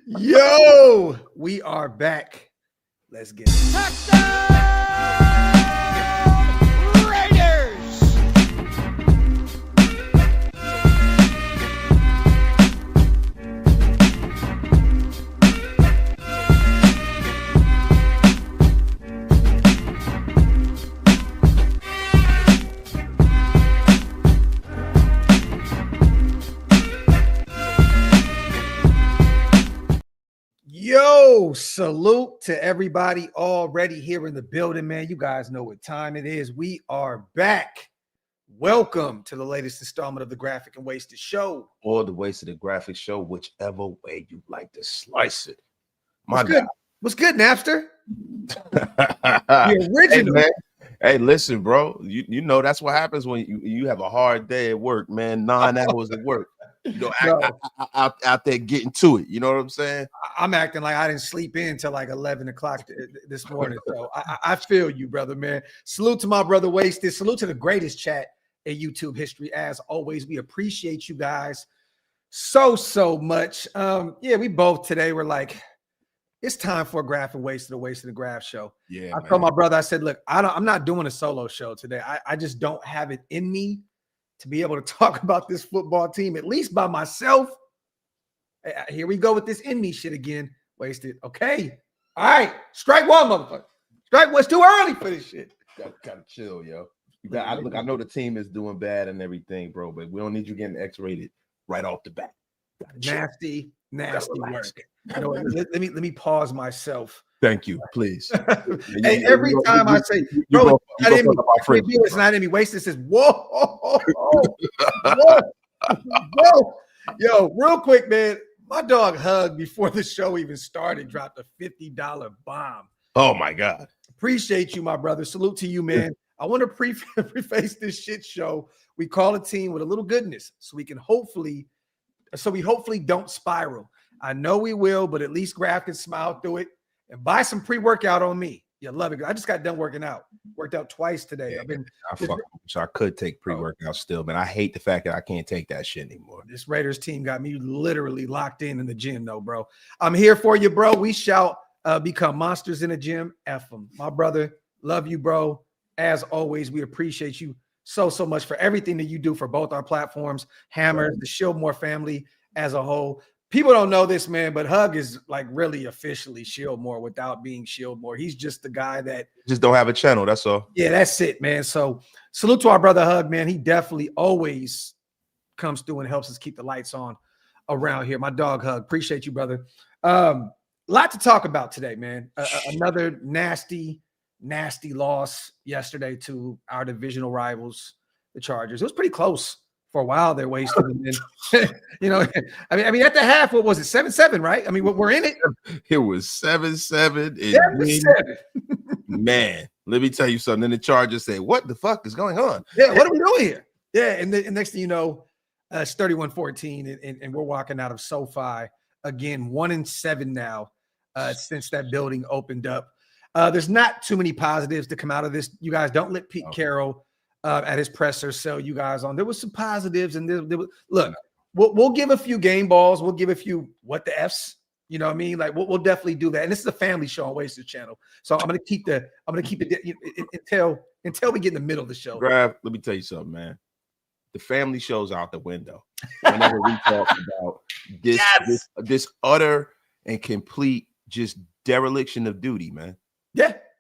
Yo, we are back. Let's get it. Touchdown, Raiders! Yo, salute to everybody already here in the building, man. You guys know what time it is. We are back. Welcome to the latest installment of the Graphic and Wasted Show. Or the Wasted and Graphic Show, whichever way you like to slice it. What's good? What's good, Napster? The original. Hey, man. Hey, listen, bro. You know that's what happens when you have a hard day at work, man. 9 hours at work. You know, out there getting to it. You know what I'm saying? I'm acting like I didn't sleep in till like 11 o'clock this morning. So I feel you, brother, man. Salute to my brother Wasted. Salute to the greatest chat in YouTube history. As always, we appreciate you guys so much. Yeah, we both today were like, it's time for a Graph and Wasted, a Wasted and Graph show. Yeah. I told my brother, I said, look, I'm not doing a solo show today. I just don't have it in me to be able to talk about this football team, at least by myself. Here we go with this in me shit again. Wasted. Okay. All right. Strike one, motherfucker. Strike one. It's too early for this shit. Gotta chill, yo. Look, I know the team is doing bad and everything, bro, but we don't need you getting X-rated right off the bat. Nasty work. You know, let me pause myself. Thank you, please. Hey, every time I say, bro, it's not in me. Wasted says, whoa. Yo, real quick, man. My dog Hug, before the show even started, dropped a $50 bomb. Oh my God. Appreciate you, my brother. Salute to you, man. I want to preface this shit show. We call a team with a little goodness, so we hopefully don't spiral. I know we will, but at least Graph can smile through it and buy some pre-workout on me. You love it. I just got done working out. Worked out twice today. Yeah, I could take pre-workout still, but I hate the fact that I can't take that shit anymore. This Raiders team got me literally locked in the gym, though, bro. I'm here for you, bro. We shall become monsters in the gym. F them. My brother, love you, bro. As always, we appreciate you so much for everything that you do for both our platforms, Hammer, the Shieldmore family as a whole. People don't know this, man, but Hug is like really officially Shieldmore without being Shieldmore. He's just the guy that just don't have a channel. That's all. Yeah, that's it, man. So salute to our brother Hug, man. He definitely always comes through and helps us keep the lights on around here. My dog Hug. Appreciate you, brother. Lot to talk about today, man. Another nasty loss yesterday to our divisional rivals, the Chargers. It was pretty close. For a while, they're wasted. You know, I mean, at the half, what was it? 7-7, right? I mean, we're in it. It was 7-7. 7-7. Man, let me tell you something. Then the Chargers say, "What the fuck is going on? Yeah, what are we doing here?" Yeah, and the next thing you know, it's 31-14, and we're walking out of SoFi again, 1-7 now since that building opened up. There's not too many positives to come out of this. You guys don't let Pete Carroll at his presser sell you guys on. There was some positives, and there was, look, we'll give a few game balls. We'll give a few what the F's. You know what I mean? Like we'll definitely do that. And this is a family show on Wasted Channel, so I'm gonna keep it until we get in the middle of the show. Grab, let me tell you something, man. The family show's out the window. Whenever we talk about this utter and complete just dereliction of duty, man.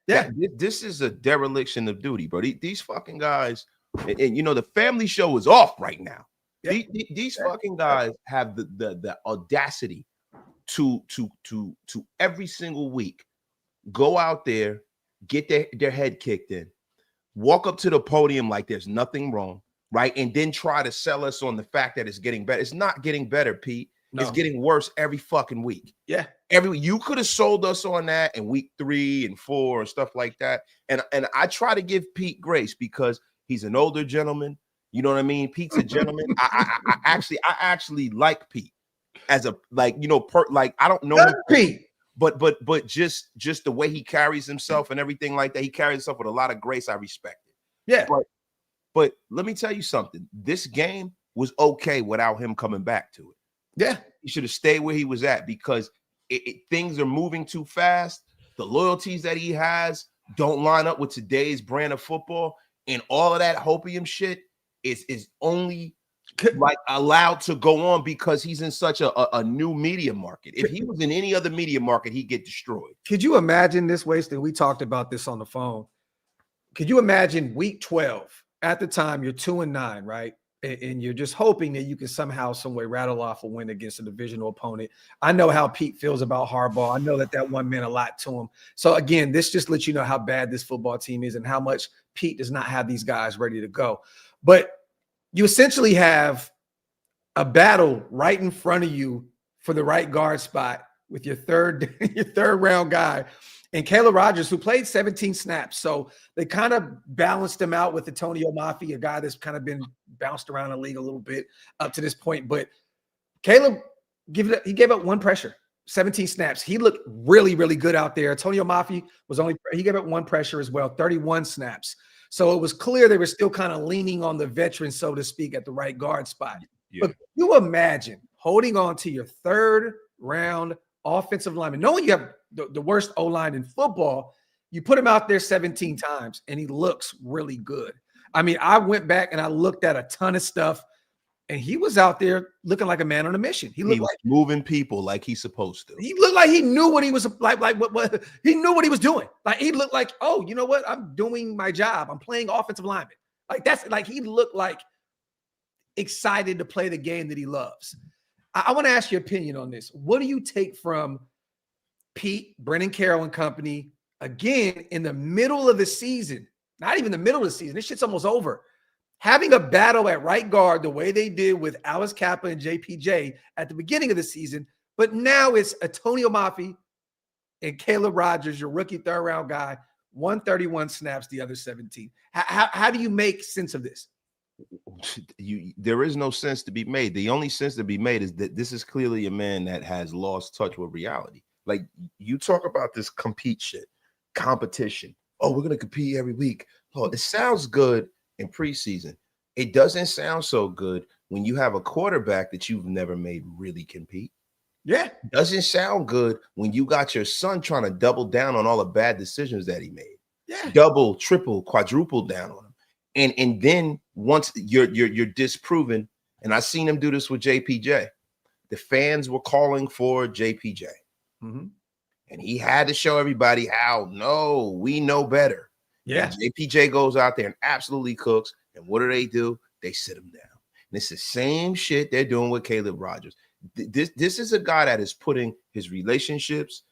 Yeah, this is a dereliction of duty, bro. These fucking guys, and you know the family show is off right now. Yeah. These fucking guys have the audacity to every single week go out there, get their head kicked in, walk up to the podium like there's nothing wrong, right, and then try to sell us on the fact that it's getting better. It's not getting better, Pete. No. It's getting worse every fucking week. Yeah. Every week. You could have sold us on that in week 3 and 4 and stuff like that. And I try to give Pete grace because he's an older gentleman. You know what I mean? Pete's a gentleman. I actually like Pete as a I don't know him, Pete. But just the way he carries himself and everything like that, he carries himself with a lot of grace. I respect it. Yeah. But let me tell you something. This game was okay without him coming back to it. Yeah. He should have stayed where he was at because things are moving too fast. The loyalties that he has don't line up with today's brand of football, and all of that hopium shit is only like allowed to go on because he's in such a new media market. If he was in any other media market, he'd get destroyed. Could you imagine this, Wasted? We talked about this on the phone. Could you imagine week 12? At the time, you're 2-9, right? And you're just hoping that you can somehow, some way rattle off a win against a divisional opponent. I know how Pete feels about Harbaugh. I know that one meant a lot to him. So again, this just lets you know how bad this football team is and how much Pete does not have these guys ready to go. But you essentially have a battle right in front of you for the right guard spot with your third round guy. And Caleb Rogers, who played 17 snaps. So they kind of balanced him out with Antonio Mafi, a guy that's kind of been bounced around the league a little bit up to this point. But Caleb, he gave up one pressure, 17 snaps. He looked really, really good out there. Antonio Mafi he gave up one pressure as well, 31 snaps. So it was clear they were still kind of leaning on the veteran, so to speak, at the right guard spot. Yeah. But you imagine holding on to your third round offensive lineman, knowing you have the worst O-line in football, you put him out there 17 times, and he looks really good. I mean, I went back and I looked at a ton of stuff, and he was out there looking like a man on a mission. He looked like moving people like he's supposed to. He looked like he knew what he was like what he knew what he was doing. Like he looked like, oh, you know what? I'm doing my job. I'm playing offensive lineman. Like that's like he looked like excited to play the game that he loves. I want to ask your opinion on this. What do you take from Pete, Brennan Carroll and company, again, in the middle of the season, not even the middle of the season, this shit's almost over, having a battle at right guard the way they did with Alice Kappa and JPJ at the beginning of the season, but now it's Antonio Mafi and Caleb Rogers, your rookie third-round guy, 131 snaps, the other 17. How do you make sense of this? There is no sense to be made. The only sense to be made is that this is clearly a man that has lost touch with reality. Like you talk about this competition. Oh, we're going to compete every week. Oh, it sounds good in preseason. It doesn't sound so good when you have a quarterback that you've never made really compete. Yeah. It doesn't sound good when you got your son trying to double down on all the bad decisions that he made. Yeah. Double, triple, quadruple down on him. And then once you're disproven, and I seen him do this with JPJ, the fans were calling for JPJ. Mm-hmm. And he had to show everybody how, no, we know better. Yeah. And JPJ goes out there and absolutely cooks. And what do? They sit him down. And it's the same shit they're doing with Caleb Rogers. This is a guy that is putting his relationships,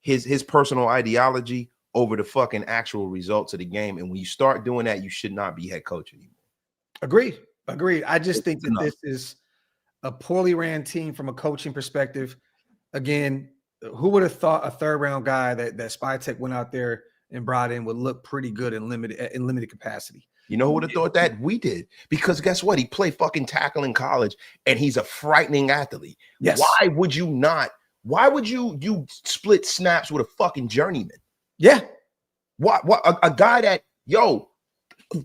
his personal ideology over the fucking actual results of the game. And when you start doing that, you should not be head coach anymore. Agreed. I just think that this is a poorly ran team from a coaching perspective. Again, who would have thought a third-round guy that Spytech went out there and brought in would look pretty good in limited capacity? You know who would have thought that? We did. Because guess what? He played fucking tackle in college, and he's a frightening athlete. Yes. Why would you not? Why would you split snaps with a fucking journeyman? Yeah. What a guy that,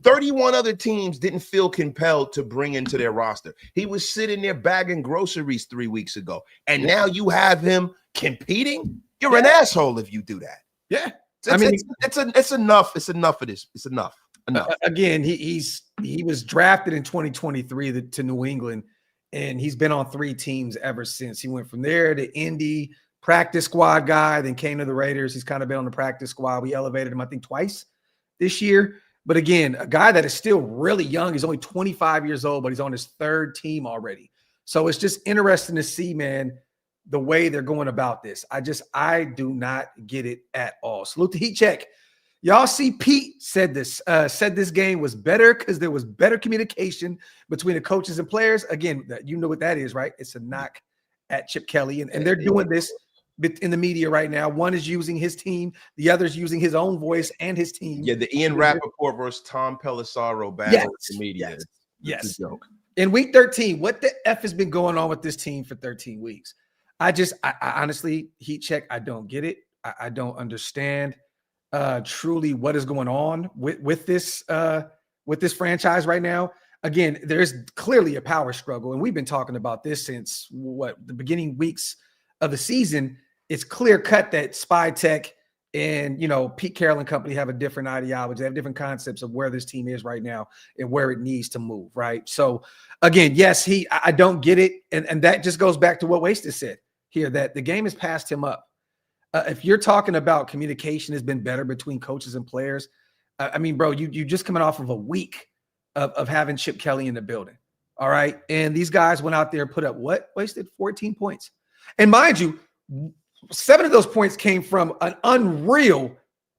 31 other teams didn't feel compelled to bring into their roster. He was sitting there bagging groceries 3 weeks ago, and now you have him competing? You're an asshole if you do that. Yeah. It's enough. It's enough of this. It's enough. Again, he was drafted in 2023 to New England, and he's been on 3 teams ever since. He went from there to Indy, practice squad guy, then came to the Raiders. He's kind of been on the practice squad. We elevated him, I think, twice this year. But again, a guy that is still really young. He's only 25 years old, but he's on his 3rd team already. So it's just interesting to see, man, the way they're going about this. I do not get it at all. Salute to Heat Check. Y'all see Pete said this game was better because there was better communication between the coaches and players. Again, you know what that is, right? It's a knock at Chip Kelly. And they're doing this in the media right now. One is using his team. The other is using his own voice and his team. Yeah, the Ian Rappaport versus Tom Pelissaro battle with the media. Yes. It's a joke. In week 13, what the F has been going on with this team for 13 weeks? I honestly, Heat Check, I don't get it. I don't understand truly what is going on with this franchise right now. again, there's clearly a power struggle. And we've been talking about this since the beginning weeks of the season. It's clear cut that Spy Tech and, Pete Carroll and company have a different ideology. They have different concepts of where this team is right now and where it needs to move, right? So, again, yes, I don't get it. And that just goes back to what Wasted said here, that the game has passed him up. If you're talking about communication has been better between coaches and players, bro, you just coming off of a week of having Chip Kelly in the building, all right? And these guys went out there and put up what? Wasted 14 points. And mind you, 7 of those points came from an unreal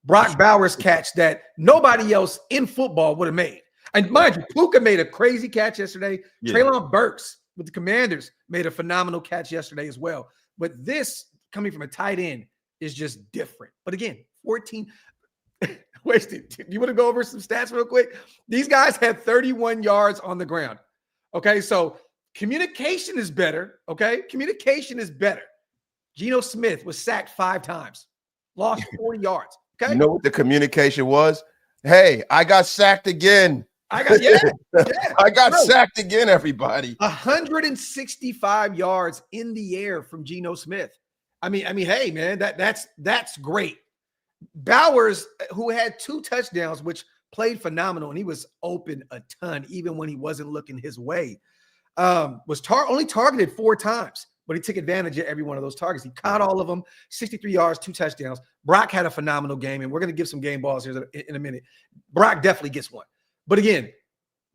Brock Bowers catch that nobody else in football would have made. And mind you, Puka made a crazy catch yesterday. Yeah. Treylon Burks with the Commanders made a phenomenal catch yesterday as well. But this coming from a tight end is just different. But again, 14. Wasted. You want to go over some stats real quick? These guys had 31 yards on the ground. Okay, so communication is better. Okay, communication is better. Geno Smith was sacked 5 times, lost 40 yards. Okay, you know what the communication was? Hey, I got sacked again. I got sacked again, everybody. 165 yards in the air from Geno Smith. I mean, hey, man, that's great. Bowers, who had 2 touchdowns, which played phenomenal, and he was open a ton, even when he wasn't looking his way, was only targeted 4 times, but he took advantage of every one of those targets. He caught all of them, 63 yards, 2 touchdowns. Brock had a phenomenal game, and we're going to give some game balls here in a minute. Brock definitely gets one. But again,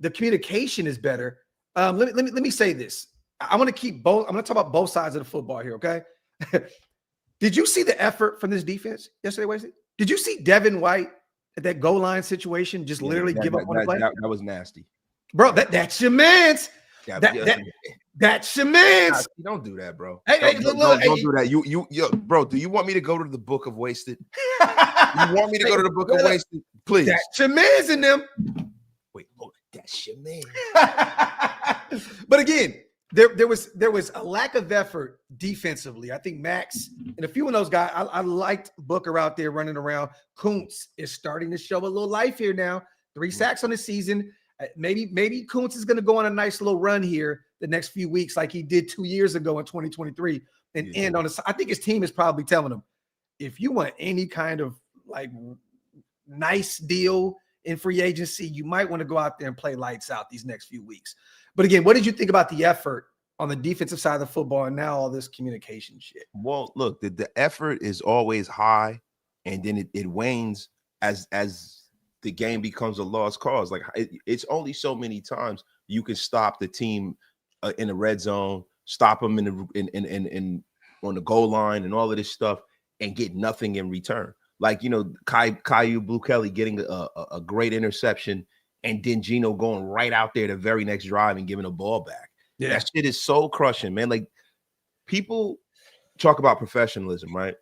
the communication is better. Let me say this. I want to keep both. I'm going to talk about both sides of the football here, okay? Did you see the effort from this defense yesterday, Wasted? Did you see Devin White at that goal line situation just literally give up on the play? That was nasty. Bro, that's your man's. That's your man's. You don't do that, bro. Hey, don't do that. You, bro, do you want me to go to the book of Wasted? You want me to go to the book of Wasted? Please. That's your man's in them. Wait, hold it. That's your man. But again, there was a lack of effort defensively. I think Max and a few of those guys, I liked Booker out there running around. Kuntz is starting to show a little life here now. 3 sacks on the season. Maybe Kuntz is going to go on a nice little run here the next few weeks like he did 2 years ago in 2023 and end on I think his team is probably telling him, if you want any kind of like nice deal in free agency, you might want to go out there and play lights out these next few weeks. But again, what did you think about the effort on the defensive side of the football and now all this communication shit? Well, look, the effort is always high, and then it wanes as the game becomes a lost cause. Like it's only so many times you can stop the team in the red zone, stop them in on the goal line and all of this stuff, and get nothing in return. Like, Caillou Blue Kelly getting a great interception, and then Geno going right out there the very next drive and giving the ball back. Yeah. That shit is so crushing, man. Like, people talk about professionalism, right?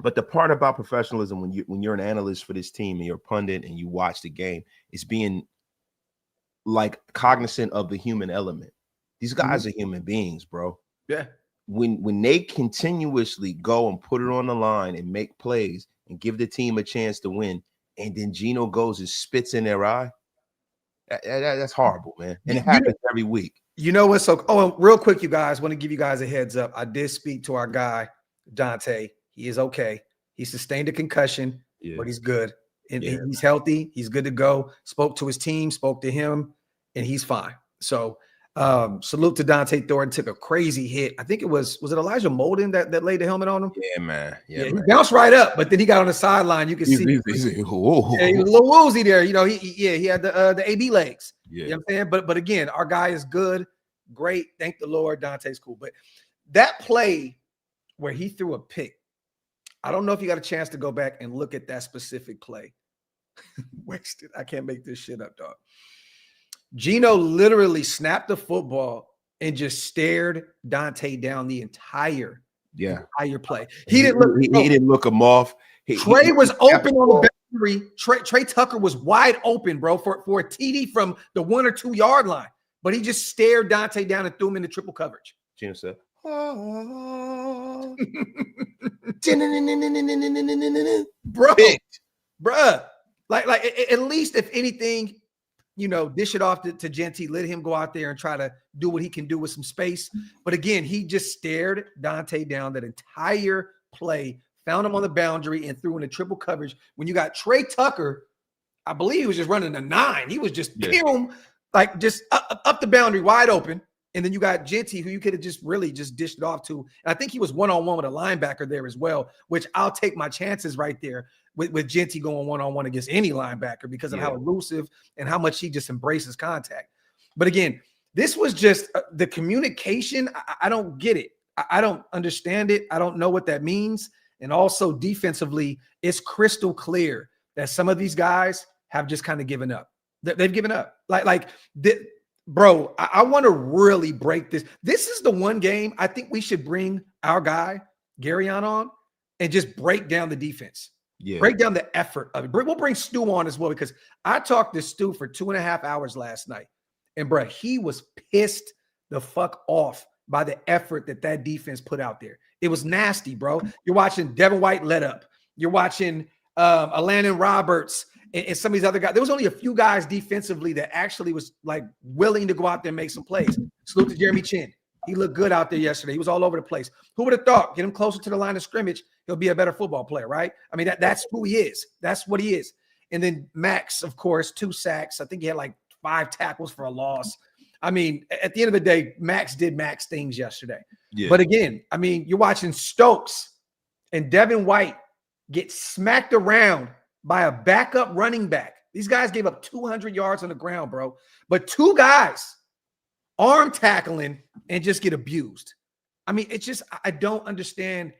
But the part about professionalism when you're an analyst for this team and you're a pundit and you watch the game is being like cognizant of the human element. These guys are human beings, bro. Yeah. When they continuously go and put it on the line and make plays and give the team a chance to win, and then Geno goes and spits in their eye, that's horrible, man. And it happens every week. You know what's so? Oh, real quick, you guys, want to give you guys a heads up. I did speak to our guy, Dante. He is okay. He sustained a concussion, but he's good. And he's healthy. He's good to go. Spoke to his team, spoke to him, and he's fine. So salute to Dante Thornton. Took a crazy hit. I think it was it Elijah Molden that laid the helmet on him? Yeah, man. Yeah, he bounced right up, but then he got on the sideline. You can see he was a little woozy there. He had the AB legs. Yeah. You know what I'm saying? But again, our guy is good. Great. Thank the Lord. Dante's cool. But that play where he threw a pick, I don't know if you got a chance to go back and look at that specific play. Wasted. I can't make this shit up, dog. Geno literally snapped the football and just stared Dante down the entire play. He didn't look him off. Trey was open on the boundary. Trey Tucker was wide open, bro, for a TD from the 1 or 2 yard line. But he just stared Dante down and threw him into triple coverage. Geno said, bro, like at least if anything, dish it off to Genty, let him go out there and try to do what he can do with some space. But again, he just stared Dante down that entire play, found him on the boundary and threw in a triple coverage. When you got Trey Tucker, I believe he was just running a 9. He was just like just up the boundary wide open. And then you got Genty, who you could have just really just dished it off to. And I think he was one-on-one with a linebacker there as well, which I'll take my chances right there with Genty going one-on-one against any linebacker because of how elusive and how much he just embraces contact. But again, this was just the communication. I don't get it. I don't understand it. I don't know what that means. And also defensively, it's crystal clear that some of these guys have just kind of given up. They've given up. Bro, I want to really break this. This is the one game I think we should bring our guy, Garyon, on and just break down the defense. Yeah. Break down the effort of it. We'll bring Stu on as well because I talked to Stu for 2.5 hours last night. And, bro, he was pissed the fuck off by the effort that defense put out there. It was nasty, bro. You're watching Devin White let up. You're watching Alandon Roberts and some of these other guys. There was only a few guys defensively that actually was like willing to go out there and make some plays. Salute to Jeremy Chin. He looked good out there yesterday. He was all over the place. Who would have thought? Get him closer to the line of scrimmage, he'll be a better football player, right? I mean, that's who he is. That's what he is. And then Max, of course, 2 sacks. I think he had like 5 tackles for a loss. I mean, at the end of the day, Max did Max things yesterday. Yeah. But again, I mean, you're watching Stokes and Devin White get smacked around by a backup running back. These guys gave up 200 yards on the ground, bro. But 2 guys arm tackling and just get abused. I mean, it's just, I don't understand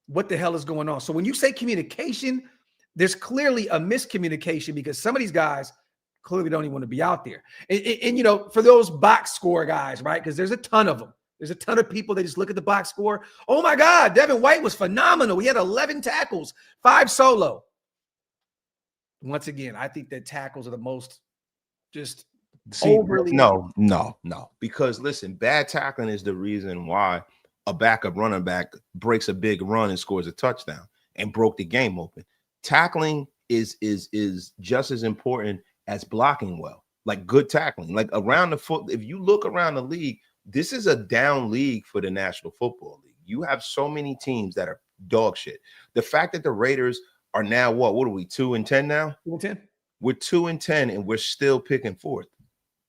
what the hell is going on. So when you say communication, there's clearly a miscommunication because some of these guys clearly don't even want to be out there. And for those box score guys, right? Because there's a ton of them. There's a ton of people that just look at the box score. Oh my God, Devin White was phenomenal. He had 11 tackles, 5 solo. Once again, I think that tackles are the most just overly. No. Because listen, bad tackling is the reason why a backup running back breaks a big run and scores a touchdown and broke the game open. Tackling is just as important as blocking well, like good tackling, like around the foot. If you look around the league, this is a down league for the National Football League. You have so many teams that are dog shit. The fact that the Raiders are now what are we 2-10 now? 2-10. We're 2-10 and we're still picking 4th.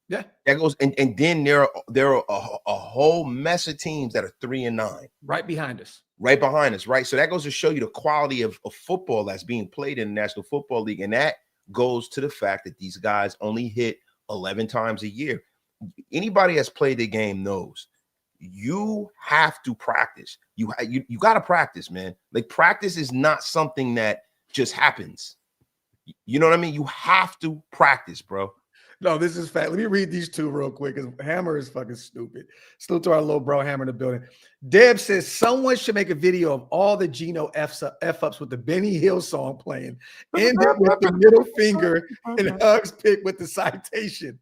Yeah, that goes, and then there are a whole mess of teams that are 3-9, right behind us. Right. So that goes to show you the quality of football that's being played in the National Football League, and that goes to the fact that these guys only hit 11 times a year. Anybody that's played the game knows you have to practice. You got to practice, man. Like practice is not something that just happens. You know what I mean? You have to practice, bro. No, this is fact. Let me read these 2 real quick because Hammer is fucking stupid. Still to our little bro Hammer in the building. Deb says someone should make a video of all the Geno F-ups with the Benny Hill song playing. End it with the middle finger and Hugs pick with the citation.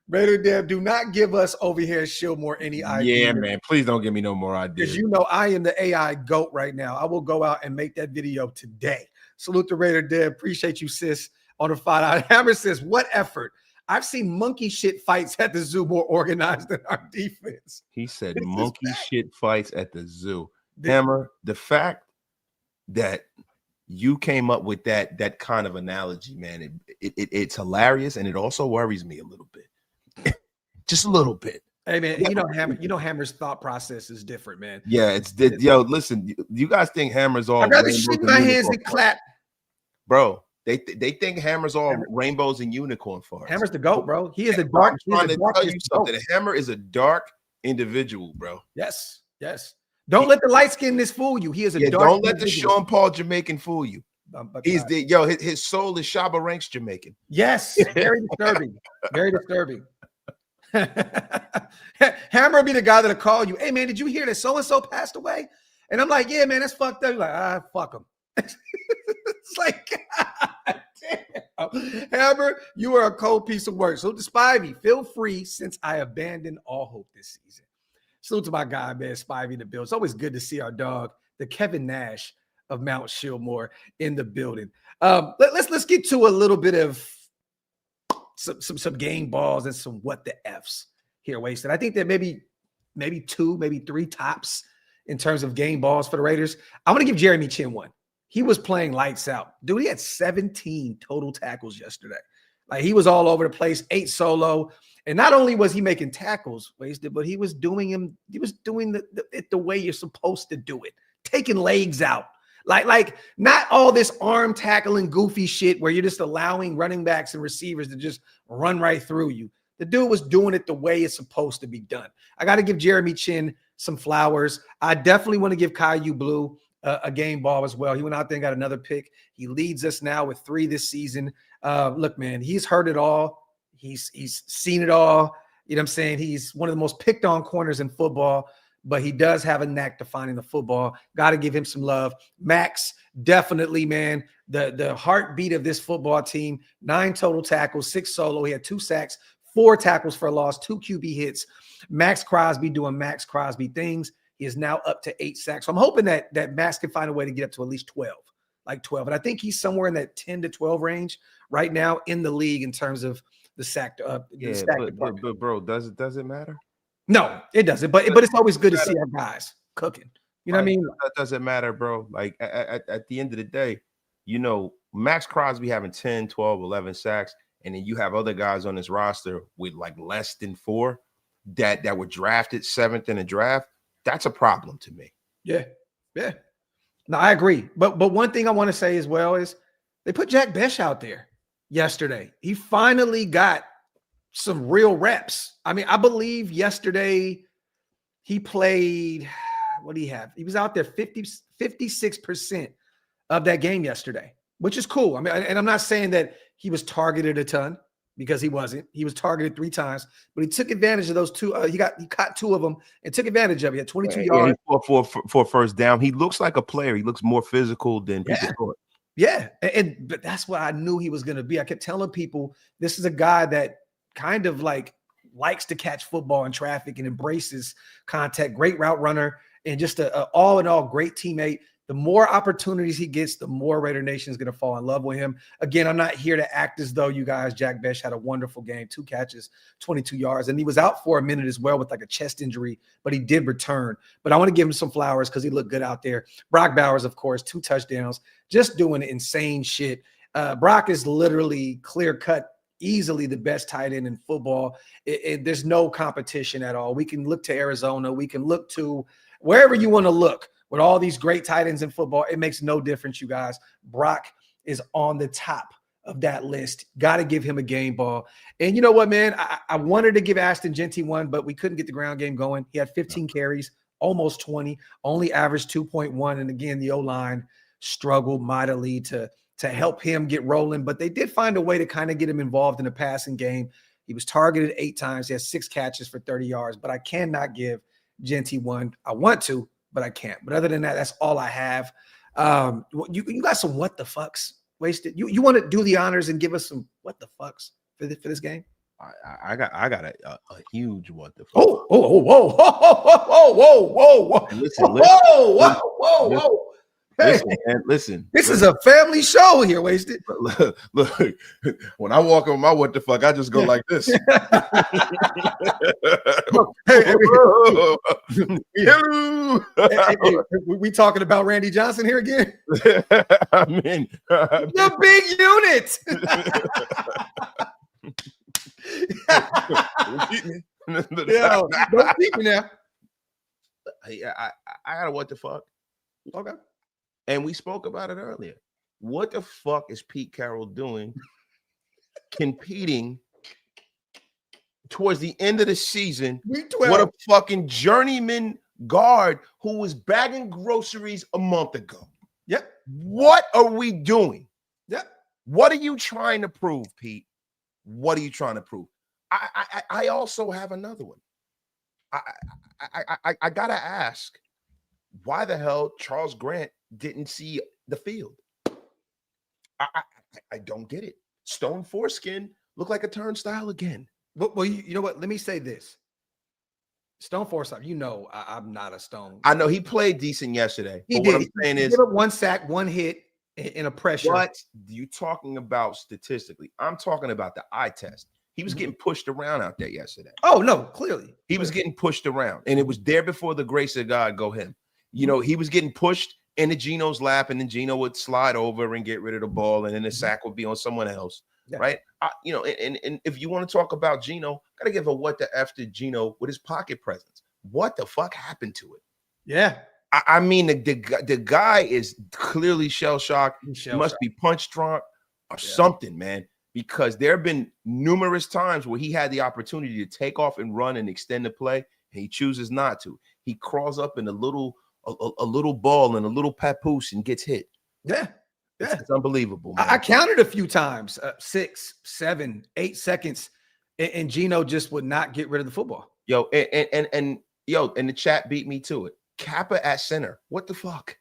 Raider Deb, do not give us over here Shillmore any idea. Yeah, man. Please don't give me no more ideas. Because I am the AI GOAT right now. I will go out and make that video today. Salute to Raider Deb. Appreciate you, sis, on the 5. Hammer says, what effort? I've seen monkey shit fights at the zoo more organized than our defense. He said monkey shit fights at the zoo. Hammer, the fact that you came up with that kind of analogy, man, it's hilarious, and it also worries me a little bit. Just a little bit. Hey man, Hammer's thought process is different, man. Yeah, yo, listen, you guys think Hammer's all I'd rather shake my hands and clap. Bro, they think Hammer's all rainbows and unicorn farts. Hammer's the GOAT, bro. He is a dark. I'm trying to tell you something. Hammer is a dark individual, bro. Yes. Don't let the light skinness fool you. He is a dark. Don't let the Sean Paul Jamaican fool you. He's his soul is Shabba Ranks Jamaican. Yes, very disturbing. Very disturbing. Hammer be the guy that'll call you. Hey man, did you hear that so and so passed away? And I'm like, yeah, man, that's fucked up. You're like, fuck him. It's like, God damn. Hammer, you are a cold piece of work. So to Spivey, feel free since I abandoned all hope this season. Salute to my guy, man, Spivey in the building. It's always good to see our dog, the Kevin Nash of Mount Shillmore, in the building. Let's get to a little bit of some game balls and some what the F's here wasted. I think that maybe 2, maybe 3 tops in terms of game balls for the Raiders. I want to give Jeremy Chin one. He was playing lights out. Dude, he had 17 total tackles yesterday. Like, he was all over the place, 8 solo. And not only was he making tackles wasted, but he was doing it the way you're supposed to do it. Taking legs out. Like not all this arm tackling goofy shit where you're just allowing running backs and receivers to just run right through you. The dude was doing it the way it's supposed to be done. I got to give Jeremy Chin some flowers. I definitely want to give Caillou Blue a game ball as well. He went out there and got another pick. He leads us now with 3 this season. Look, man, he's heard it all. He's seen it all. You know what I'm saying? He's one of the most picked on corners in football, but he does have a knack to finding the football. Got to give him some love. Max, definitely, man, the heartbeat of this football team. 9 total tackles, 6 solo. He had 2 sacks, 4 tackles for a loss, 2 QB hits. Max Crosby doing Max Crosby things. He is now up to 8 sacks. So I'm hoping that Max can find a way to get up to at least 12, like 12. And I think he's somewhere in that 10 to 12 range right now in the league in terms of the sack. But bro, does it matter? No, it doesn't. But it's always good to see our guys cooking. You know what I mean? That doesn't matter, bro. Like at the end of the day, you know, Max Crosby having 10, 12, 11 sacks, and then you have other guys on this roster with like less than 4 that were drafted 7th in the draft. That's a problem to me. Yeah. No, I agree. But one thing I want to say as well is they put Jack Besh out there yesterday. He finally got some real reps. I mean, I believe yesterday he played, what do he have? He was out there 56% of that game yesterday, which is cool. I mean, and I'm not saying that he was targeted a ton, because he wasn't. He was targeted 3 times, but he took advantage of those 2. He caught 2 of them and took advantage of it. He had 22 yards. For first down. He looks like a player. He looks more physical than people thought. Yeah, but that's what I knew he was going to be. I kept telling people this is a guy that kind of like likes to catch football in traffic and embraces contact. Great route runner and just a all in all great teammate. The more opportunities he gets, the more Raider Nation is going to fall in love with him. Again, I'm not here to act as though you guys, Jack Besh had a wonderful game, 2 catches, 22 yards, and he was out for a minute as well with like a chest injury, but he did return. But I want to give him some flowers because he looked good out there. Brock Bowers, of course, 2 touchdowns, just doing insane shit. Brock is literally clear-cut, easily the best tight end in football. There's no competition at all. We can look to Arizona. We can look to wherever you want to look. With all these great tight ends in football, it makes no difference, you guys. Brock is on the top of that list. Got to give him a game ball. And you know what, man? I wanted to give Ashton Jeanty one, but we couldn't get the ground game going. He had 15 carries, almost 20, only averaged 2.1. And again, the O-line struggled mightily to help him get rolling. But they did find a way to kind of get him involved in the passing game. He was targeted 8 times. He has 6 catches for 30 yards. But I cannot give Jeanty one. I want to, but I can't. But other than that, that's all I have. You got some what the fucks wasted. You want to do the honors and give us some what the fucks for this game? I got a huge what the fuck. Whoa. Whoa. Hey, listen. This is a family show here, Wasted. Look, when I walk on my what the fuck, I just go like this. Hey, we talking about Randy Johnson here again? I mean, the big unit. Yo, don't keep me now. I got a what the fuck. Okay. And we spoke about it earlier. What the fuck is Pete Carroll doing competing towards the end of the season? What a fucking journeyman guard who was bagging groceries a month ago. Yep. What are we doing? Yep. What are you trying to prove, Pete? What are you trying to prove? I also have another one. I gotta ask, why the hell Charles Grant didn't see the field? I don't get it. Stone foreskin look like a turnstile again. Well, you know what? Let me say this. Stone foreskin, you know I'm not a stone. I know he played decent yesterday. He but did. What I'm saying is, give up 1 sack, 1 hit. in a pressure. What you talking about statistically? I'm talking about the eye test. He was getting pushed around out there yesterday. Oh, no, clearly. He was getting pushed around, and it was there before the grace of God go him. You know, he was getting pushed into Gino's lap, and then Gino would slide over and get rid of the ball, and then the sack would be on someone else, right? You know, and if you want to talk about Gino, gotta give a what the F to Gino with his pocket presence. What the fuck happened to it? Yeah. I mean, the guy is clearly shell-shocked. He must be punch drunk or something, man, because there have been numerous times where he had the opportunity to take off and run and extend the play, and he chooses not to. He crawls up in a little ball and a little papoose and gets hit. Yeah. It's unbelievable, man. I counted a few times, 6, 7, 8 seconds, and Gino just would not get rid of the football. Yo, and the chat beat me to it. Kappa at center. What the fuck?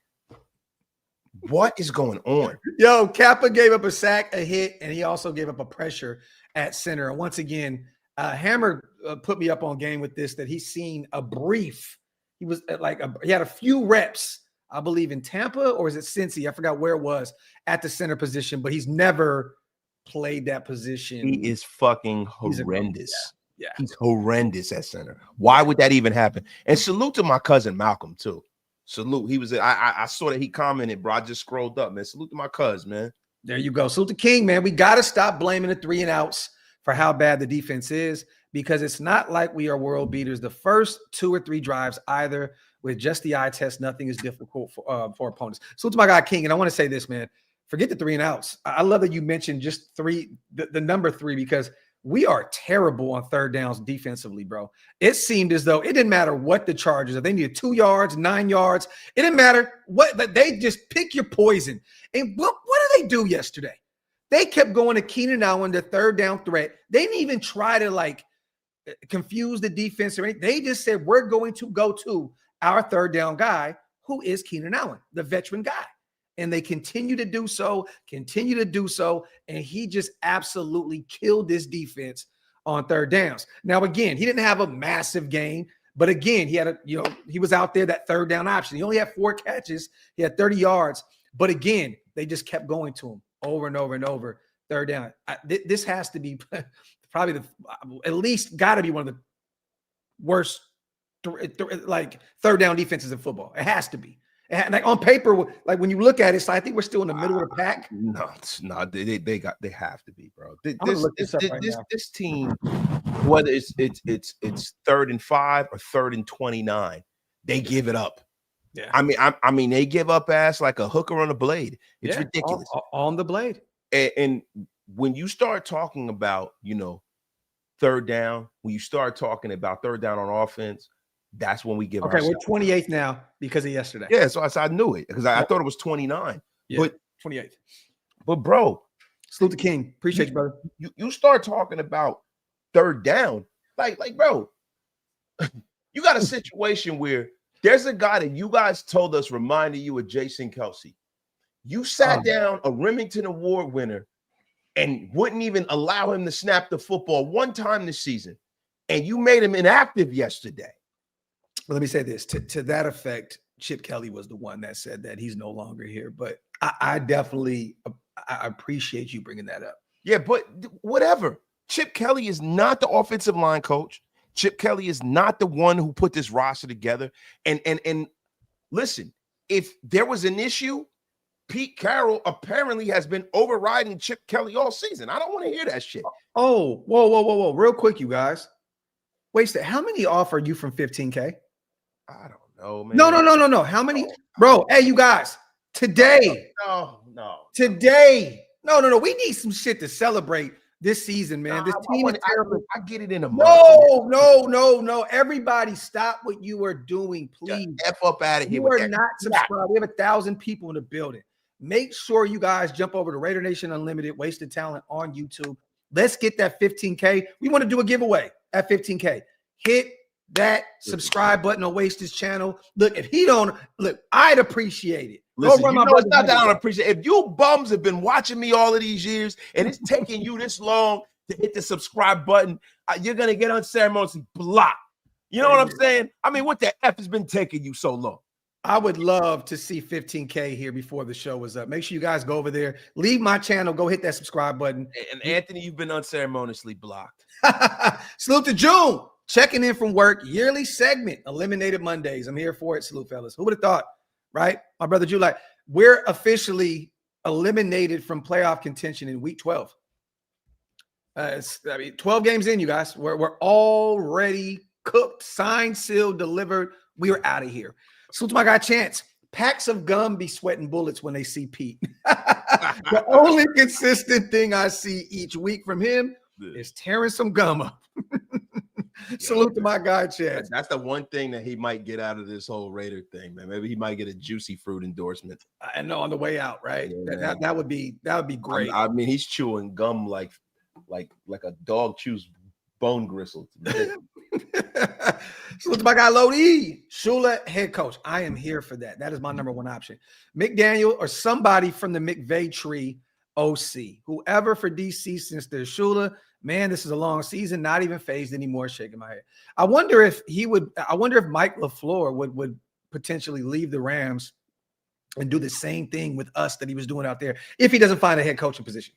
What is going on? Yo, Kappa gave up a sack, a hit, and he also gave up a pressure at center. And once again, Hammer put me up on game with this, that he's seen a brief. He was he had a few reps, I believe, in Tampa, or is it Cincy? I forgot where it was at the center position, but he's never played that position. He is fucking horrendous. Yeah. He's horrendous at center. Why would that even happen? And salute to my cousin Malcolm, too. Salute. He was, I saw that he commented, bro. I just scrolled up, man. Salute to my cuz, man. There you go. Salute to King, man. We got to stop blaming the 3 and outs for how bad the defense is, because it's not like we are world beaters. The first 2 or 3 drives, either with just the eye test, nothing is difficult for opponents. Salute to my guy King. And I want to say this, man. Forget the 3 and outs. I love that you mentioned just 3, the number 3, because we are terrible on third downs defensively, bro. It seemed as though it didn't matter what the Chargers, if they needed 2 yards, 9 yards, it didn't matter what, but they just pick your poison. And what did they do yesterday? They kept going to Keenan Allen, the third down threat. They didn't even try to confuse the defense or anything. They just said, we're going to go to our third down guy, who is Keenan Allen, the veteran guy. And they continue to do so, and he just absolutely killed this defense on third downs. Now, again, he didn't have a massive game, but again, he had he was out there, that third down option. He only had 4 catches. He had 30 yards, but again, they just kept going to him over and over and over. Third down. This has to be probably at least got to be one of the worst third down defenses in football. It has to be. And on paper, when you look at it, I think we're still in the middle of the pack. No, they have to be, bro. This team, whether it's 3rd and 5 or 3rd and 29, they give it up. Yeah, I mean, they give up ass like a hooker on a blade. It's ridiculous on the blade. And when you start talking about third down, when you start talking about third down on offense, that's when we give. Okay, we're 28th now because of yesterday. Yeah, so I knew it because I thought it was 29. Yeah, but 28th. But bro, salute to King. Appreciate you, brother. You start talking about third down, like bro, you got a situation where there's a guy that you guys told us reminded you of Jason Kelsey. You sat down a Remington Award winner and wouldn't even allow him to snap the football one time this season, and you made him inactive yesterday. Well, let me say this. To that effect, Chip Kelly was the one that said that he's no longer here. But I definitely appreciate you bringing that up. Yeah, but whatever. Chip Kelly is not the offensive line coach. Chip Kelly is not the one who put this roster together. And listen, if there was an issue, Pete Carroll apparently has been overriding Chip Kelly all season. I don't want to hear that shit. Oh, whoa. Real quick, you guys. Wait, how many off are you from 15K? I don't know, man. No. How many? Bro, hey, you guys. Today. No. Today. No. We need some shit to celebrate this season, man. This team is terrible. I get it in a month. No. Everybody stop what you are doing, please. F up out of here. You are not subscribed. We have 1,000 people in the building. Make sure you guys jump over to Raider Nation Unlimited, Wasted Talent on YouTube. Let's get that 15K. We want to do a giveaway at 15K. Hit that subscribe button on Wasted's channel. Look, if he don't, I'd appreciate it. Listen, it's not that I don't appreciate it. If you bums have been watching me all of these years and it's taking you this long to hit the subscribe button, you're going to get unceremoniously blocked. You know what I'm saying? I mean, what the F has been taking you so long? I would love to see 15K here before the show is up. Make sure you guys go over there, leave my channel, go hit that subscribe button. And Anthony, you've been unceremoniously blocked. Salute to June, checking in from work, yearly segment, Eliminated Mondays. I'm here for it. Salute, fellas. Who would have thought, right? My brother June, like, we're officially eliminated from playoff contention in week 12. 12 games in, you guys. We're already cooked, signed, sealed, delivered. We are out of here. Salute to my guy Chance. Packs of gum be sweating bullets when they see Pete. The only consistent thing I see each week from him is tearing some gum up. Salute to my guy Chance. That's the one thing that he might get out of this whole Raider thing, man. Maybe he might get a juicy fruit endorsement. I know, on the way out, right? Yeah, that would be great. I mean, he's chewing gum like a dog chews bone gristle. Salute to my guy Lodi. Shula head coach. I am here for that. That is my number one option. McDaniel or somebody from the McVay tree OC. Whoever for DC since there's Shula. Man, this is a long season. Not even phased anymore. Shaking my head. I wonder if Mike LaFleur would potentially leave the Rams and do the same thing with us that he was doing out there if he doesn't find a head coaching position.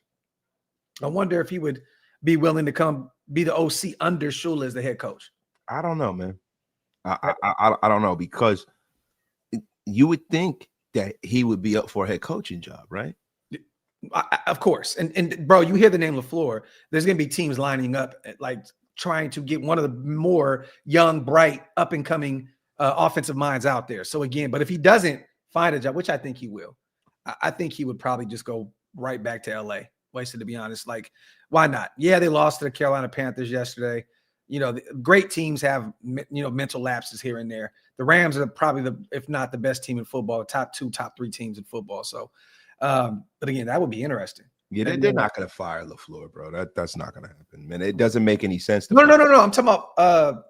I wonder if he would be willing to come be the OC under Shula as the head coach. I don't know, man. I don't know, because you would think that he would be up for a head coaching job, right? Of course. And bro, you hear the name LaFleur, there's going to be teams lining up, like trying to get one of the more young, bright, up-and-coming offensive minds out there. So again, but if he doesn't find a job, which I think he will, I think he would probably just go right back to LA. Wasted, to be honest. Like, why not? Yeah, they lost to the Carolina Panthers yesterday. You know, great teams have, mental lapses here and there. The Rams are probably if not the best team in football, top 2, top 3 teams in football. So, but again, that would be interesting. Yeah, they're not going to fire LaFleur, bro. That's not going to happen, man. It doesn't make any sense. No. I'm talking about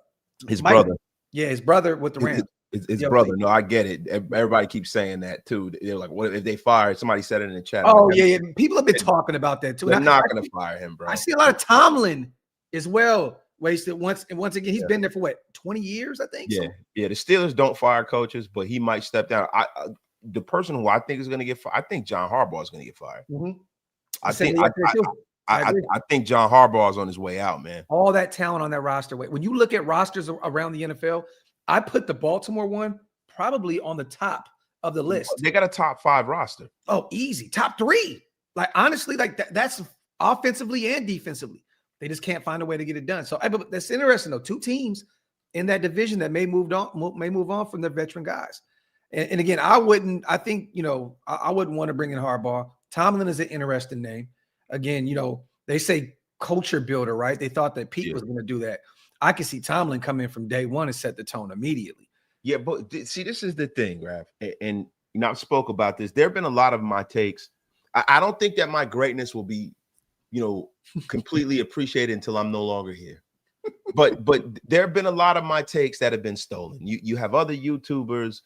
his brother. Yeah, his brother with the Rams. His brother. No, I get it. Everybody keeps saying that too. They're like, what if they fire? Somebody said it in the chat. Oh, yeah. People have been talking about that too. They're not going to fire him, bro. I see a lot of Tomlin as well. Wasted once again. He's been there for 20 years, I think. Yeah, yeah. The Steelers don't fire coaches, but he might step down. The person who I think is going to get fired, I think John Harbaugh is going to get fired. Mm-hmm. I think John Harbaugh is on his way out, man. All that talent on that roster. When you look at rosters around the NFL, I put the Baltimore one probably on the top of the list. They got a top 5 roster. Oh, easy. Top 3. Like, honestly, like that's offensively and defensively. They just can't find a way to get it done. So that's interesting, though. 2 teams in that division that may move on from their veteran guys. And again, I wouldn't want to bring in Harbaugh. Tomlin is an interesting name. Again, they say culture builder, right? They thought that Pete was going to do that. I could see Tomlin come in from day one and set the tone immediately. Yeah, but see, this is the thing, Raph, and I've spoke about this. There have been a lot of my takes. I don't think that my greatness will be, completely appreciated until I'm no longer here. But there have been a lot of my takes that have been stolen. You have other YouTubers,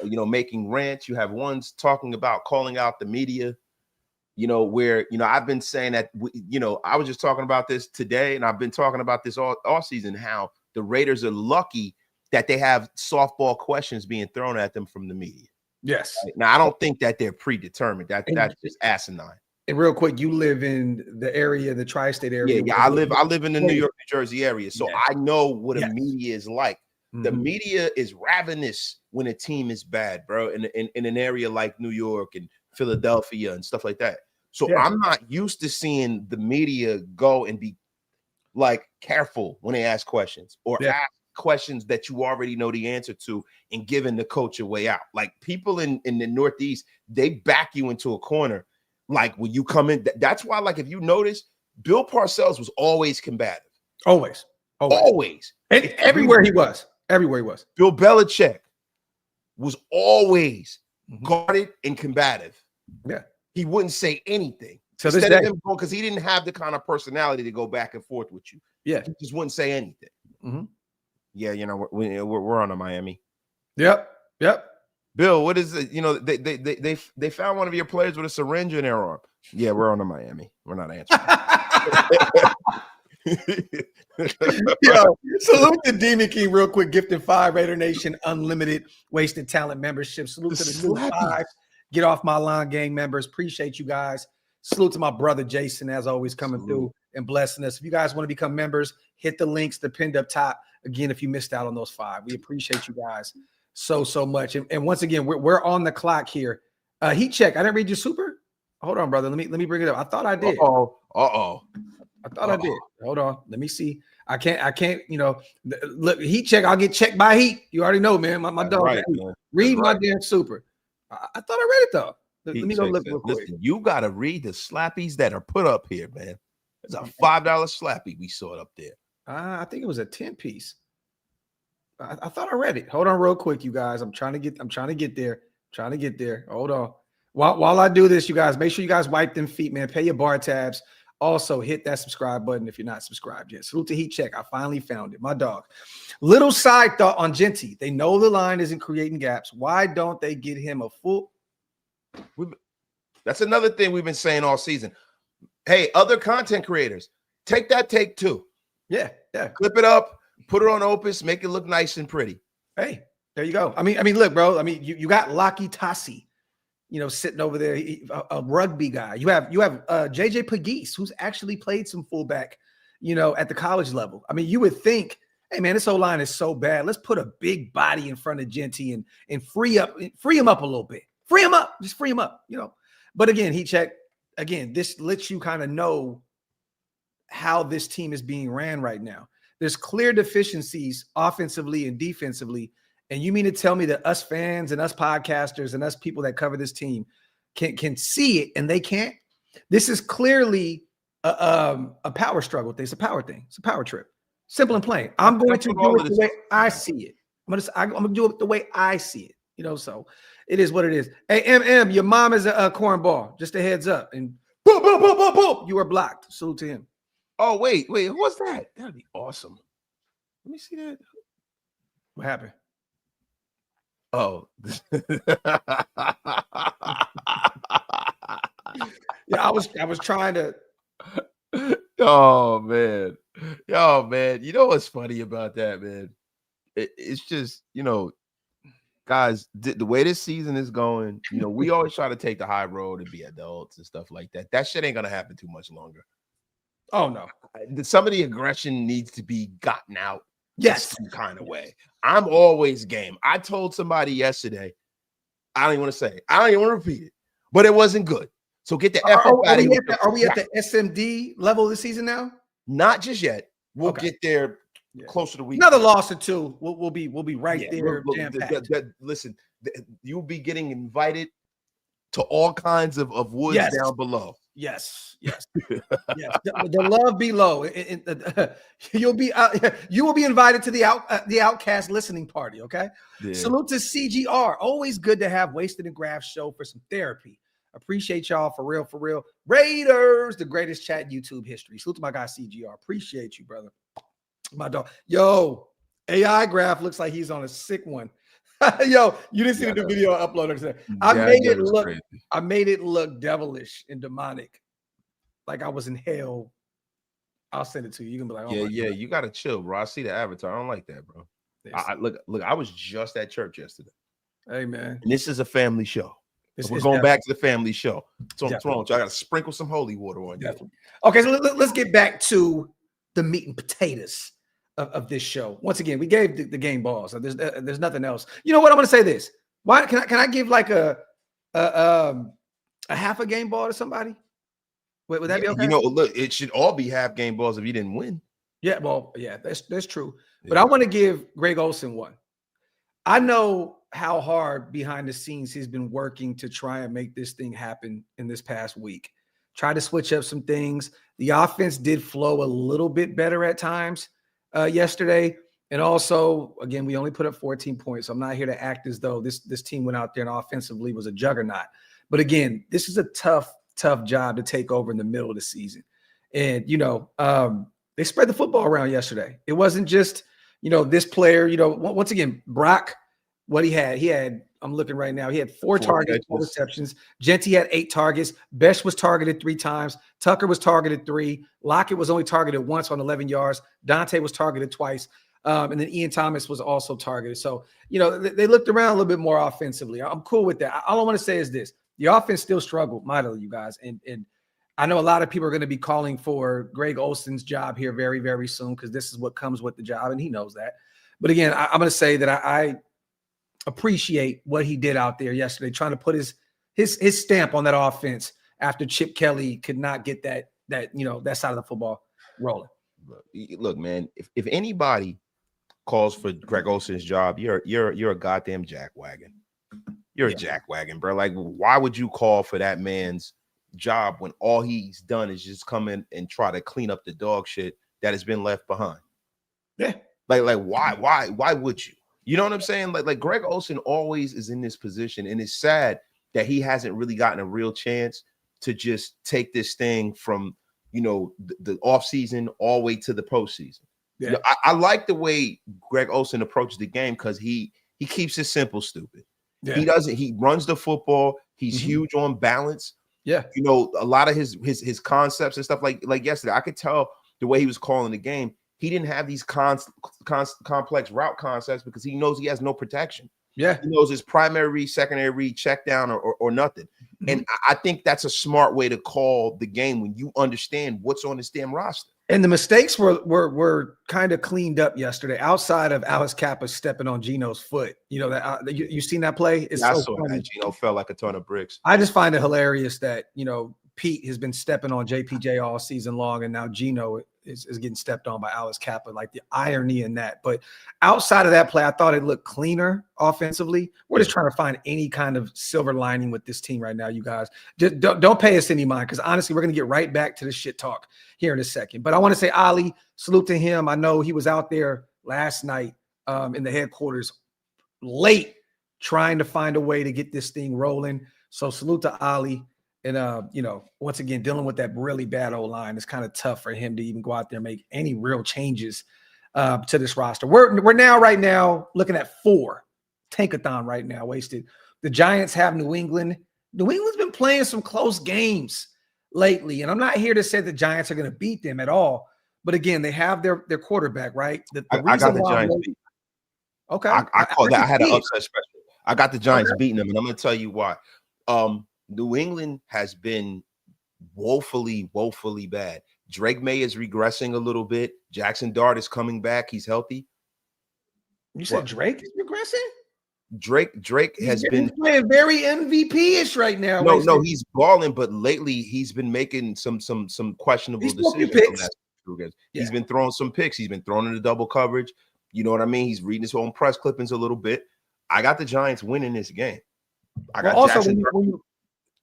making rants. You have ones talking about calling out the media. Where I've been saying that I was just talking about this today, and I've been talking about this all season, how the Raiders are lucky that they have softball questions being thrown at them from the media. Yes. Right? Now, I don't think that they're predetermined. That's just asinine. And real quick, you live in the area, the tri-state area. Yeah. I live in the New York, New Jersey area, so I know what a media is like. Mm-hmm. The media is ravenous when a team is bad, bro. In an area like New York and Philadelphia and stuff like that. So I'm not used to seeing the media go and be like careful when they ask questions or ask questions that you already know the answer to and giving the coach a way out. Like people in the Northeast, they back you into a corner. Like when you come in, that's why, like, if you notice, Bill Parcells was always combative. Always. And everywhere he was. Bill Belichick was always guarded and combative. Yeah. He wouldn't say anything. So instead of him, because he didn't have the kind of personality to go back and forth with you. Yeah. He just wouldn't say anything. Mm-hmm. Yeah, we're on to Miami. Yep. Bill, what is it? They found one of your players with a syringe in their arm. Yeah, we're on to Miami. We're not answering. Yo, salute to Demon King real quick. Gifted 5 Raider Nation Unlimited Wasted Talent membership. Salute to the new 5 Get Off My Lawn gang members. Appreciate you guys. Salute to my brother Jason, as always, coming through and blessing us. If you guys want to become members, hit the links, they're pinned up top. Again, if you missed out on those 5, we appreciate you guys so much. And once again, we're on the clock here. Heat check. I didn't read your super. Hold on, brother. Let me bring it up. I thought I did. I thought I did. Hold on. Let me see. I can't, look, heat check. I'll get checked by heat. You already know, man. My dog. Right, man. Read my damn super. I thought I read it though. Let me go look real quick. Listen, you got to read the slappies that are put up here, man. There's a $5 slappy we saw it up there. I think it was a 10-piece. I thought I read it. Hold on real quick, you guys. I'm trying to get there. Hold on. While I do this, you guys, make sure you guys wipe them feet, man. Pay your bar tabs. Also, hit that subscribe button if you're not subscribed yet. Salute to Heat Check. I finally found it. My dog. Little side thought on Genty. They know the line isn't creating gaps. Why don't they get him a full? That's another thing we've been saying all season. Hey, other content creators, take that take too. Yeah. Clip it up, put it on Opus, make it look nice and pretty. Hey, there you go. I mean, look, bro. I mean, you got Laki Tassi, sitting over there, a rugby guy. You have JJ Pegues, who's actually played some fullback, at the college level. I mean, you would think, hey man, this whole line is so bad. Let's put a big body in front of Genty and free him up a little bit. Just free him up, But again, Heat Check. Again, this lets you kind of know how this team is being ran right now. There's clear deficiencies offensively and defensively. And you mean to tell me that us fans and us podcasters and us people that cover this team can see it and they can't? This is clearly a power struggle thing. It's a power thing. It's a power trip. Simple and plain. I'm going to do it the way I see it. I'm going to do it the way I see it. So it is what it is. Hey, MM, your mom is a cornball. Just a heads up. And boom, boom, boom, boom, boom. You are blocked. Salute to him. Oh, wait. What's that? That'd be awesome. Let me see that. What happened? Oh. Yeah, I was trying to. Oh, man. Yo, man. You know what's funny about that, man? It's just, guys, the way this season is going, we always try to take the high road and be adults and stuff like that. That shit ain't going to happen too much longer. Oh, no. Some of the aggression needs to be gotten out. Yes. Some kind of way. I'm always game. I told somebody yesterday, I don't even want to say it. I don't even want to repeat it, but it wasn't good. So get the F up out of here. Are we at the SMD level of the season now? Not just yet. We'll get there closer to week. Another loss or two. We'll be right there. Listen, you'll be getting invited to all kinds of woods down below. Yes. The love below. You will be invited to the Outcast listening party. Okay. Yeah. Salute to CGR. Always good to have Wasted and Graft show for some therapy. Appreciate y'all for real. Raiders, the greatest chat in YouTube history. Salute to my guy CGR. Appreciate you, brother. My dog. Yo, AI Graph looks like he's on a sick one. Yo, you didn't see the video I uploaded today. I made it look devilish and demonic, like I was in hell. I'll send it to you. You can be like, oh yeah. You gotta chill, bro. I see the avatar. I don't like that, bro. Look. I was just at church yesterday. Hey, man. And this is a family show. We're going back to the family show. So what's wrong with you? I gotta sprinkle some holy water on you. Okay, so let's get back to the meat and potatoes of this show. Once again, we gave the game balls. So there's nothing else. You know what? I'm going to say this. Why can I give like a half a game ball to somebody? Would that be okay? Look, it should all be half game balls if you didn't win. Yeah, well, yeah, that's true. But I want to give Greg Olsen one. I know how hard behind the scenes he's been working to try and make this thing happen in this past week. Try to switch up some things. The offense did flow a little bit better at times yesterday. And also, again, we only put up 14 points. So I'm not here to act as though this team went out there and offensively was a juggernaut. But again, this is a tough job to take over in the middle of the season. And, they spread the football around yesterday. It wasn't just, this player, once again, Brock, what he had I'm looking right now. He had 4 4 targets, 4 receptions. Genty had 8 targets. Besh was targeted 3 times. Tucker was targeted 3. Lockett was only targeted once on 11 yards. Dante was targeted twice. And then Ian Thomas was also targeted. So, they looked around a little bit more offensively. I'm cool with that. All I want to say is this. The offense still struggled mightily, you guys. And I know a lot of people are going to be calling for Greg Olson's job here very, very soon because this is what comes with the job, and he knows that. But again, I'm going to say that I appreciate what he did out there yesterday, trying to put his stamp on that offense after Chip Kelly could not get that side of the football rolling. Look, man, if anybody calls for Greg Olson's job, you're a goddamn jackwagon. You're a jackwagon, bro. Like, why would you call for that man's job when all he's done is just come in and try to clean up the dog shit that has been left behind? Yeah. Like why would you? You know what I'm saying? Like Greg Olson always is in this position, and it's sad that he hasn't really gotten a real chance to just take this thing from, the offseason all the way to the postseason. Yeah. I like the way Greg Olson approaches the game because he keeps it simple, stupid. Yeah. He runs the football. He's huge on balance. Yeah. A lot of his concepts and stuff like yesterday, I could tell the way he was calling the game. He didn't have these complex route concepts because he knows he has no protection. Yeah. He knows his primary read, secondary read, check down or nothing. Mm-hmm. And I think that's a smart way to call the game when you understand what's on this damn roster. And the mistakes were kind of cleaned up yesterday outside of Alex Kappa stepping on Geno's foot. You seen that play? It's I saw funny. That Geno fell like a ton of bricks. I just find it hilarious that, Pete has been stepping on JPJ all season long, and now Geno is getting stepped on by Alex Kappa. Like the irony in that. But outside of that play, I thought it looked cleaner offensively. We're just trying to find any kind of silver lining with this team right now, you guys. Just don't pay us any mind because honestly, we're going to get right back to the shit talk here in a second. But I want to say, Ali, salute to him. I know he was out there last night in the headquarters late trying to find a way to get this thing rolling. So salute to Ali. And, once again, dealing with that really bad O-line, it's kind of tough for him to even go out there and make any real changes to this roster. We're now right now looking at 4. Tankathon right now, wasted. The Giants have New England. New England's been playing some close games lately, and I'm not here to say the Giants are going to beat them at all. But, again, they have their quarterback, right? I got the Giants beating. Okay. I called that. I had an upset special. I got the Giants beating them, and I'm going to tell you why. New England has been woefully bad. Drake May is regressing a little bit. Jackson Dart is coming back. He's healthy. You said Drake is regressing? Drake has been playing very MVP-ish right now. No, he's balling, but lately he's been making some questionable decisions. He's been throwing some picks. He's been throwing into double coverage. You know what I mean? He's reading his own press clippings a little bit. I got the Giants winning this game. I got also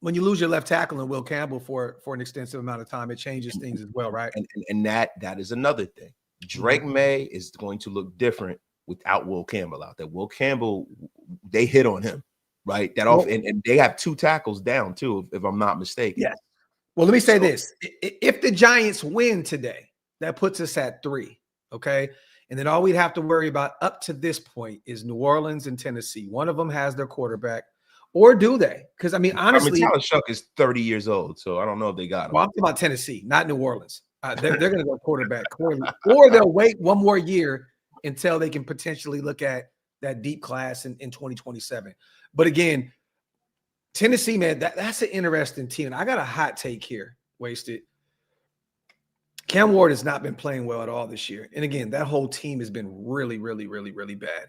when you lose your left tackle and Will Campbell for an extensive amount of time, it changes things as well, right? And that is another thing. Drake May is going to look different without Will Campbell out there. Will Campbell, they hit on him, right? And they have 2 tackles down too, if I'm not mistaken. Yes. Well, let me say this: if the Giants win today, that puts us at 3. Okay. And then all we'd have to worry about up to this point is New Orleans and Tennessee. One of them has their quarterback. Or do they? Because, honestly, Tyler Shuck is 30 years old, so I don't know if they got him. Well, I'm talking about Tennessee, not New Orleans. They're going to go quarterback, or they'll wait one more year until they can potentially look at that deep class in 2027. But again, Tennessee, man, that's an interesting team. And I got a hot take here, Wasted. Cam Ward has not been playing well at all this year. And again, that whole team has been really, really, really, really bad.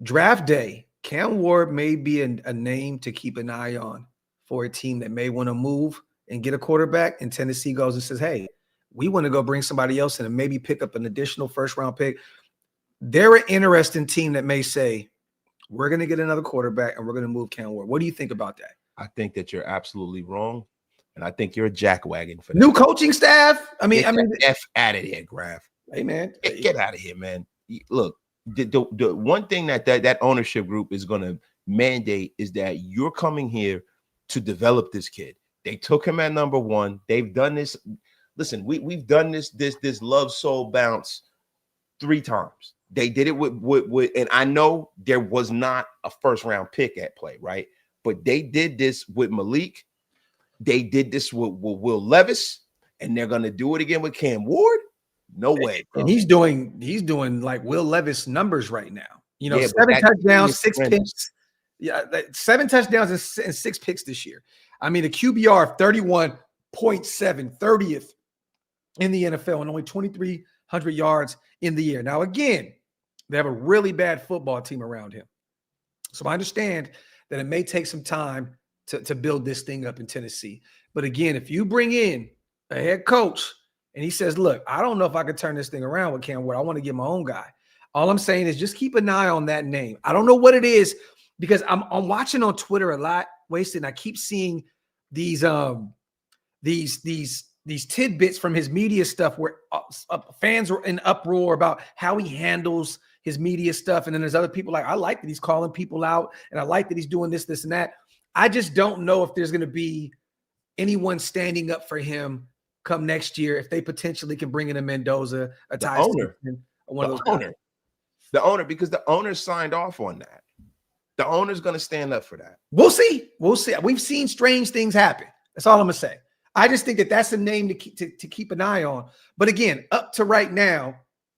Draft day, Cam Ward may be a name to keep an eye on for a team that may want to move and get a quarterback. And Tennessee goes and says, hey, we want to go bring somebody else in and maybe pick up an additional first-round pick. They're an interesting team that may say, we're going to get another quarterback and we're going to move Cam Ward. What do you think about that? I think that you're absolutely wrong. And I think you're a jackwagon for that. New coaching staff? Get F out of here, Graf. Hey, man. Get out of here, man. Look, the one thing that ownership group is going to mandate is that you're coming here to develop this kid. They took him at number 1. They've done this. Listen, we've done this love soul bounce 3 times. They did it with, and I know there was not a first round pick at play, right? But they did this with Malik. They did this with Will Levis, and they're gonna do it again with Cam Ward. No way, bro. And he's doing like Will Levis numbers right now. You know, Yeah, 7 touchdowns, 6 trend. picks. Yeah, 7 touchdowns and 6 picks this year. I mean, a QBR of 31.7, 30th in the NFL, and only 2,300 yards in the year. Now, again, they have a really bad football team around him. So I understand that it may take some time to build this thing up in Tennessee. But again, if you bring in a head coach and he says, look, I don't know if I can turn this thing around with Cam Ward. I want to get my own guy. All I'm saying is just keep an eye on that name. I don't know what it is because I'm watching on Twitter a lot, Wasted, and I keep seeing these tidbits from his media stuff where fans are in uproar about how he handles his media stuff. And then there's other people like, I like that he's calling people out, and I like that he's doing this, and that. I just don't know if there's going to be anyone standing up for him come next year if they potentially can bring in a Mendoza, a Ty owner, one of those owner. The owner, because the owner signed off on that. The owner's going to stand up for that. We'll see. We'll see. We've seen strange things happen. That's all I'm going to say. I just think that that's a name to keep an eye on. But again, up to right now,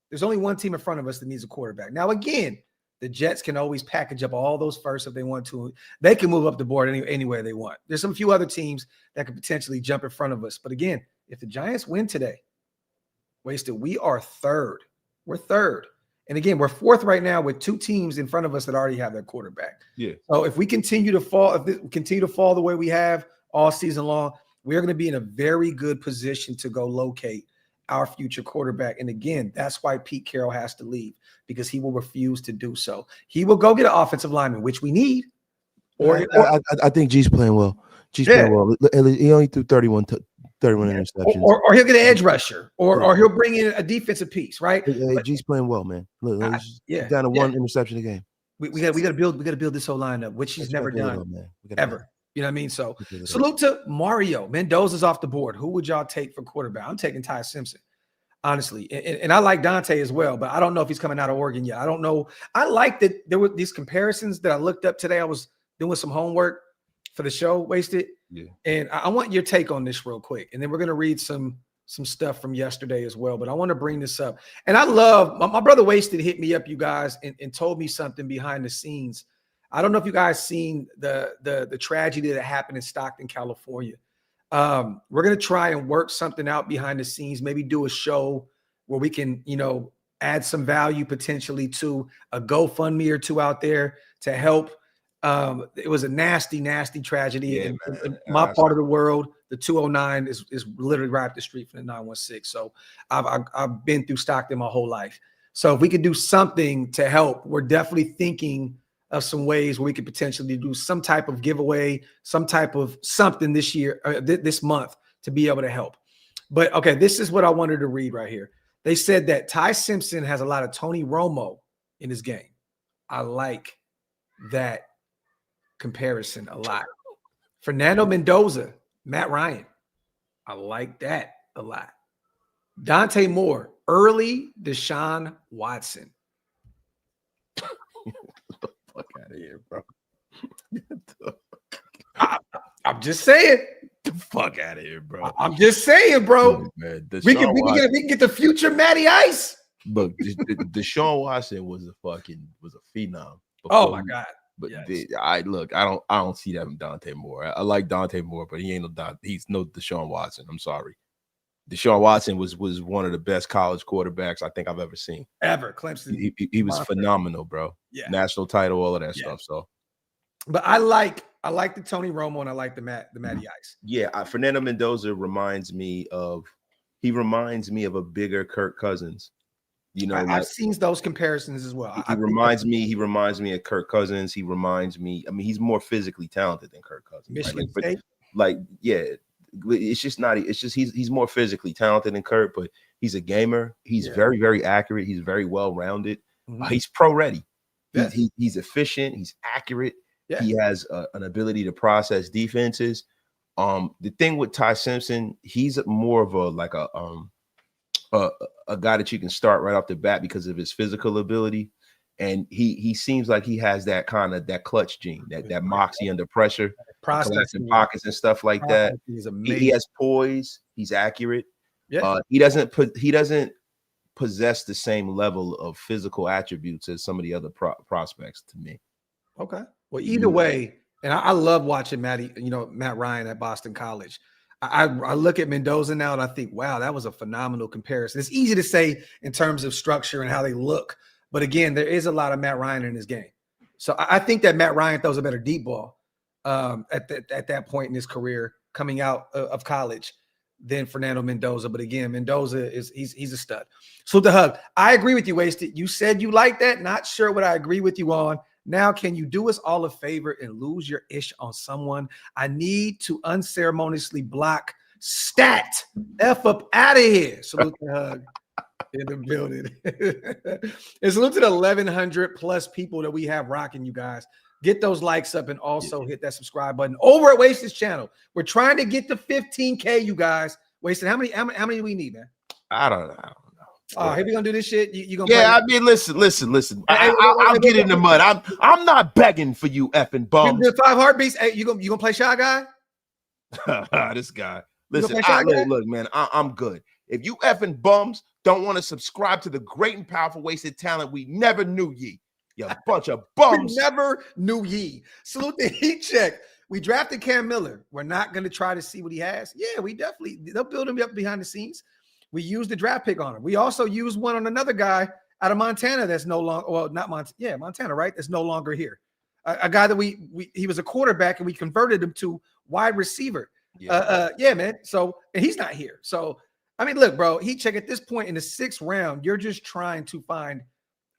there's only one team in front of us that needs a quarterback. Now, again, the Jets can always package up all those firsts if they want to. They can move up the board anywhere they want. There's some few other teams that could potentially jump in front of us. But again, if the Giants win today, Wasted, we are third. We're third. And again, we're fourth right now with 2 teams in front of us that already have their quarterback. Yeah. So if we continue to fall, the way we have all season long, we're going to be in a very good position to go locate our future quarterback. And again, that's why Pete Carroll has to leave, because he will refuse to do so. He will go get an offensive lineman, which we need. I think G's playing well. Playing well. He only threw 31 interceptions. Or he'll get an edge rusher, or he'll bring in a defensive piece, right? G's playing well, man. Look, he's down to 1 interception a game. We got to build this whole lineup, which he's never done ever. You know what I mean? So salute to Mario. Mendoza's off the board. Who would y'all take for quarterback? I'm taking Ty Simpson, honestly. And I like Dante as well, but I don't know if he's coming out of Oregon yet. I don't know. I like that there were these comparisons that I looked up today. I was doing some homework for the show, Wasted. Yeah. And I want your take on this real quick. And then we're going to read some stuff from yesterday as well. But I want to bring this up. And I love my brother Wasted hit me up, you guys, and told me something behind the scenes. I don't know if you guys seen the tragedy that happened in Stockton, California. We're going to try and work something out behind the scenes, maybe do a show where we can, add some value potentially to a GoFundMe or 2 out there to help. It was a nasty, nasty tragedy in my part of the world. The 209 is literally right up the street from the 916. So I've been through Stockton my whole life. So if we could do something to help, we're definitely thinking of some ways where we could potentially do some type of giveaway, some type of something this year, this month, to be able to help. But okay, this is what I wanted to read right here. They said that Ty Simpson has a lot of Tony Romo in his game. I like that comparison a lot. Fernando Mendoza, Matt Ryan. I like that a lot. Dante Moore, early Deshaun Watson. Fuck out of here, bro. I'm just saying. The fuck out of here, bro. I'm just saying, bro. Man, we can get the future Matty Ice. But Deshaun Watson was a phenom. Oh my God. But yes. I don't see that in Dante Moore. I like Dante Moore, but he's no Deshaun Watson. I'm sorry. Deshaun Watson was one of the best college quarterbacks I think I've ever seen. Ever. Clemson. He was phenomenal, bro. Yeah. National title, all of that stuff. So, but I like the Tony Romo and I like the Matty Ice. Yeah, Fernando Mendoza reminds me of a bigger Kirk Cousins. I've seen those comparisons as well. He reminds me of Kirk Cousins. He reminds me. I mean, he's more physically talented than Kirk Cousins. Michigan State. It's just he's more physically talented than Kirk, but he's a gamer. He's very, very accurate. He's very well rounded. Mm-hmm. He's pro ready. Yes. He's efficient. He's accurate. Yes. He has an ability to process defenses. The thing with Ty Simpson, he's more of a guy that you can start right off the bat because of his physical ability. And he seems like he has that kind of that clutch gene, that moxie under pressure, collapsing pockets and stuff like that. He has poise. He's accurate. Yeah. He doesn't possess the same level of physical attributes as some of the other prospects to me. Okay. Well, either way, and I love watching Matt Ryan at Boston College. I look at Mendoza now and I think, wow, that was a phenomenal comparison. It's easy to say in terms of structure and how they look, but again, there is a lot of Matt Ryan in his game. So I think that Matt Ryan throws a better deep ball at that point in his career coming out of college than Fernando Mendoza. But again, Mendoza he's a stud. So the hug, I agree with you, Wasted. You said you like that. Not sure what I agree with you on. Now, can you do us all a favor and lose your ish on someone? I need to unceremoniously block Stat. F up out of here. Salute the hug in the building. And salute to the 1,100 plus people that we have rocking, you guys. Get those likes up and also hit that subscribe button over at Wasted's channel. We're trying to get to 15K, you guys. Wasted. How many do we need, man? I don't know. Hey, we gonna do this shit? You gonna? Yeah, I mean, listen. I'll get in the mud. I'm not begging for you, effing bums. The 5 heartbeats. Hey, you gonna play Shy Guy? This guy. Listen, look, man. I'm good. If you effing bums don't want to subscribe to the great and powerful Wasted Talent, we never knew ye. You bunch of bums. We never knew ye. Salute the heat check. We drafted Cam Miller. We're not gonna try to see what he has. Yeah, they'll build him up behind the scenes. We used the draft pick on him. We also used one on another guy out of Montana that's no longer, Montana, right? That's no longer here. A guy that he was a quarterback and we converted him to wide receiver. Yeah, man. So, and he's not here. So, I mean, look, bro, heat check at this point in the 6th round, you're just trying to find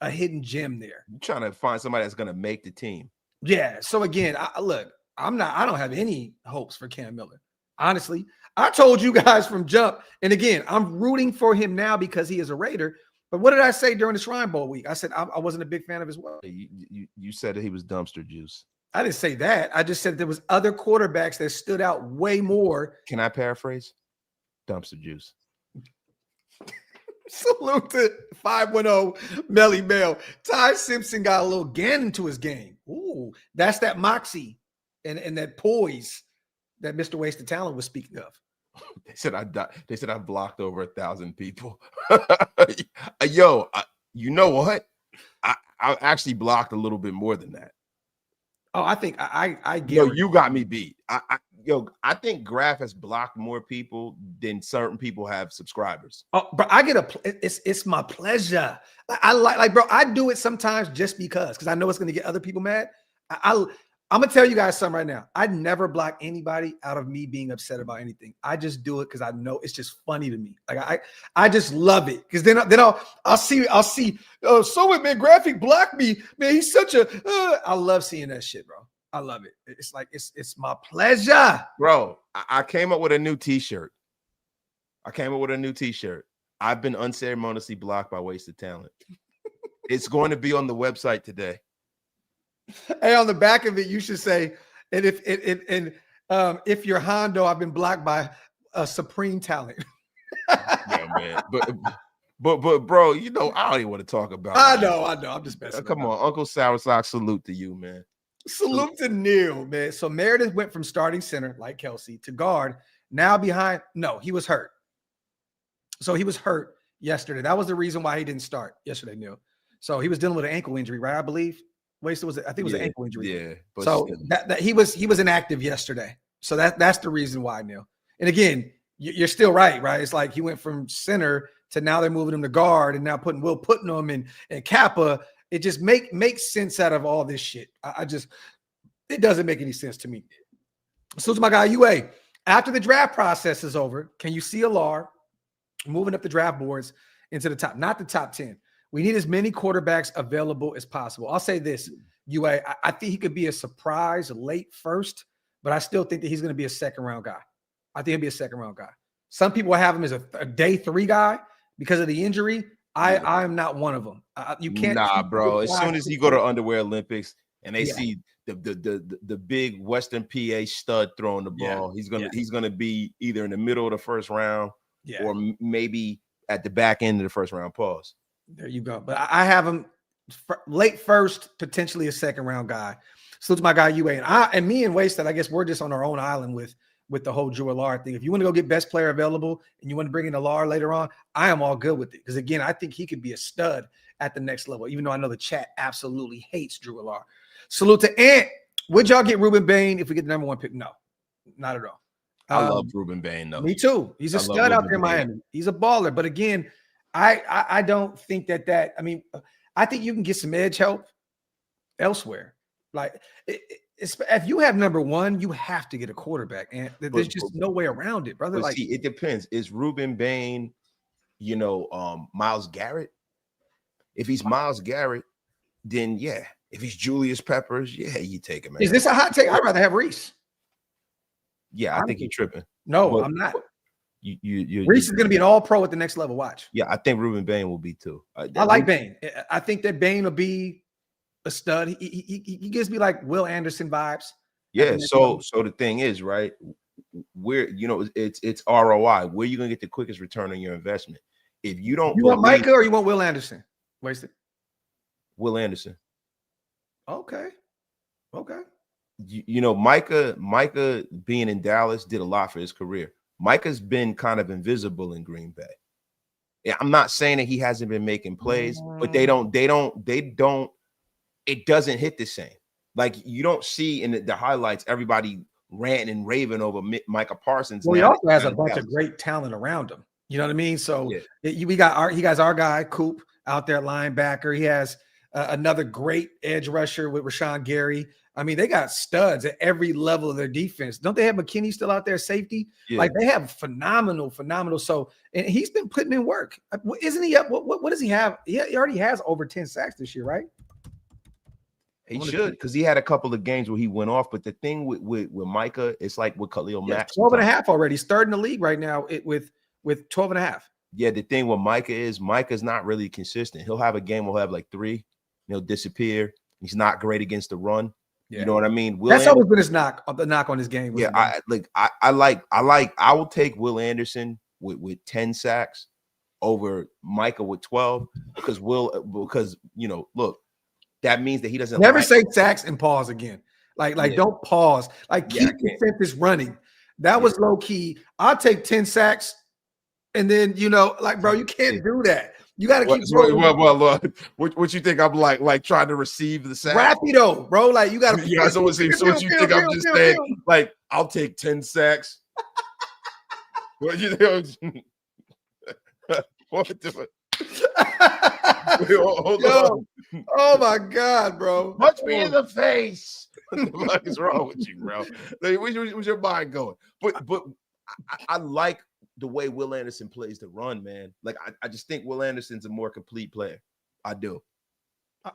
a hidden gem there. You're trying to find somebody that's going to make the team. Yeah. So again, I don't have any hopes for Cam Miller. Honestly, I told you guys from jump, and again, I'm rooting for him now because he is a Raider. But what did I say during the Shrine Bowl week? I said I wasn't a big fan of his work. You said that he was dumpster juice. I didn't say that. I just said there was other quarterbacks that stood out way more. Can I paraphrase? Dumpster juice. Salute to 510 Melly Bell. Ty Simpson got a little Gannon to his game. Ooh, that's that moxie and that poise that Mr. Wasted Talent was speaking of. They said I blocked over 1,000 people. Yo, you know what? I actually blocked a little bit more than that. Oh, I think I get. Yo, you got me beat. I think Graf has blocked more people than certain people have subscribers. Oh, but I get it's my pleasure. I like, bro. I do it sometimes just because I know it's going to get other people mad. I'm gonna tell you guys something right now. I'd never block anybody out of me being upset about anything. I just do it because I know it's just funny to me. Like I just love it because then I'll see. Oh, someone, man, Graphic blocked me. Man, he's such a. I love seeing that shit, bro. I love it. It's like it's my pleasure, bro. I came up with a new T-shirt. I've been unceremoniously blocked by Wasted Talent. It's going to be on the website today. Hey, on the back of it, you should say, and if you're Hondo, I've been blocked by a Supreme Talent. Yeah, man. But bro, you know, I don't even want to talk about it. I know. I'm just messing. Come on, Uncle Sour Sock, salute to you, man. Salute to Neil, man. So Meredith went from starting center, like Kelsey, to guard. Now behind. No, he was hurt. So he was hurt yesterday. That was the reason why he didn't start yesterday, Neil. So he was dealing with an ankle injury, right? I believe. I think it was an ankle injury. Yeah. But so that he was inactive yesterday. So that's the reason why, Neil. And again, you're still right? It's like he went from center to now they're moving him to guard and now putting Will Putnam and Kappa. It just makes sense out of all this shit. It doesn't make any sense to me. So to my guy UA, after the draft process is over, can you see Alar moving up the draft boards into the top, not the top 10? We need as many quarterbacks available as possible. I'll say this, UA, I think he could be a surprise late first, but I still think that he's going to be a second-round guy. I think he'll be a second-round guy. Some people have him as a day 3 guy because of the injury. I am not one of them. You can't. Nah, bro. As soon as he go to Underwear Olympics and they see the big Western PA stud throwing the ball, he's gonna be either in the middle of the first round or maybe at the back end of the first round. Pause. There you go. But I have him late first, potentially a second round guy. So it's my guy UA, and me and Wasted. I guess we're just on our own island with the whole Drew Allard thing. If you want to go get best player available and you want to bring in Allard later on, I am all good with it. Because again, I think he could be a stud at the next level, even though I know the chat absolutely hates Drew Allard. Salute to Ant. Would y'all get Ruben Bain if we get the number 1 pick? No, not at all. I love Ruben Bain, though. Me too. He's a stud out there in Miami. He's a baller. But again, I don't think that I mean, I think you can get some edge help elsewhere. Like, if you have number 1, you have to get a quarterback, and there's just no way around it, brother. Like, see, it depends. Is Ruben Bain, Myles Garrett? If he's Myles Garrett, then yeah. If he's Julius Peppers, yeah, you take him. Is this a hot take? I'd rather have Reese. Yeah, I think you're tripping. No, I'm not. Reese is going to be an all-pro at the next level. Watch. Yeah, I think Ruben Bain will be too. I like Bain. I think that Bain will be a stud. He gives me like Will Anderson vibes. Yeah. So the thing is, right? It's ROI. Where are you going to get the quickest return on your investment? If you don't, want Micah or you want Will Anderson? Wasted. Will Anderson. Okay. Micah being in Dallas did a lot for his career. Micah's been kind of invisible in Green Bay. Yeah, I'm not saying that he hasn't been making plays, but they don't. It doesn't hit the same. Like, you don't see in the highlights everybody ranting and raving over Micah Parsons. Well, he also has a bunch of great talent around him. You know what I mean? So he got our guy Coop out there, linebacker. He has another great edge rusher with Rashawn Gary. I mean, they got studs at every level of their defense. Don't they have McKinney still out there, safety? Yeah. Like, they have phenomenal. So, and he's been putting in work. Isn't he up? What does he have? He already has over 10 sacks this year, right? He should, because he had a couple of games where he went off. But the thing with Micah, it's like with Khalil Mack. 12 and a half already. He's third in the league right now with 12 and a half. Yeah, the thing with Micah's not really consistent. He'll have a game, he'll have like 3. He'll disappear. He's not great against the run. Yeah. You know what I mean? That's always been his knock on his game. Yeah, I will take Will Anderson with 10 sacks over Micah with 12 because look, that means that he doesn't never say sacks and pause again. Don't pause. Keep the sentence running. That was low key. I'll take 10 sacks, and then bro, you can't do that. You got to keep rolling. What you think I'm like trying to receive the sack? Rapido, bro. Like, you got to. Yeah, so what you think I'm just saying? Like, I'll take 10 sacks. What you think? What? Hold on. Oh my God, bro! Punch me in the face. What the fuck is wrong with you, bro? Like, where's your mind going? But I like the way Will Anderson plays the run, man. Like, I just think Will Anderson's a more complete player. I do.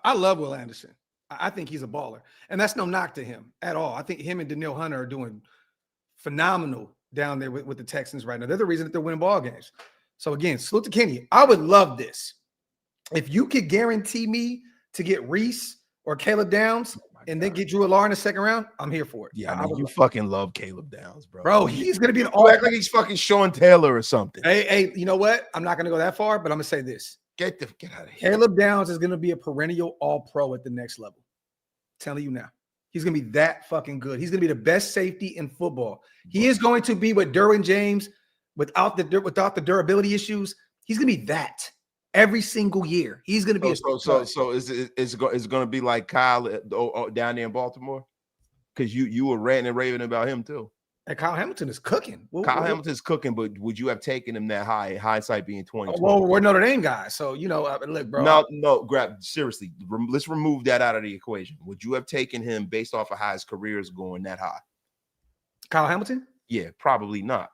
I love Will Anderson. I think he's a baller. And that's no knock to him at all. I think him and Danielle Hunter are doing phenomenal down there with the Texans right now. They're the reason that they're winning ball games. So again, salute to Kenny. I would love this. If you could guarantee me to get Reese or Caleb Downs and then get Drew Allard in the second round, I'm here for it. Yeah, I mean, you fucking love Caleb Downs, bro. Bro, he's going to be an all. Act like he's fucking Sean Taylor or something. Hey, you know what? I'm not going to go that far, but I'm going to say this. Get out of here. Caleb Downs is going to be a perennial all-pro at the next level. I'm telling you now. He's going to be that fucking good. He's going to be the best safety in football. He is going to be with Derwin James without the durability issues. He's going to be that. Every single year, he's going to be. So is it going to be like Kyle down there in Baltimore? Because you were ranting and raving about him too. And Kyle Hamilton is cooking. Hamilton's cooking, but would you have taken him that high? Hindsight being 20. Well, we're Notre Dame guys, so look, bro. No, seriously. Let's remove that out of the equation. Would you have taken him based off of how his career is going that high? Kyle Hamilton? Yeah, probably not.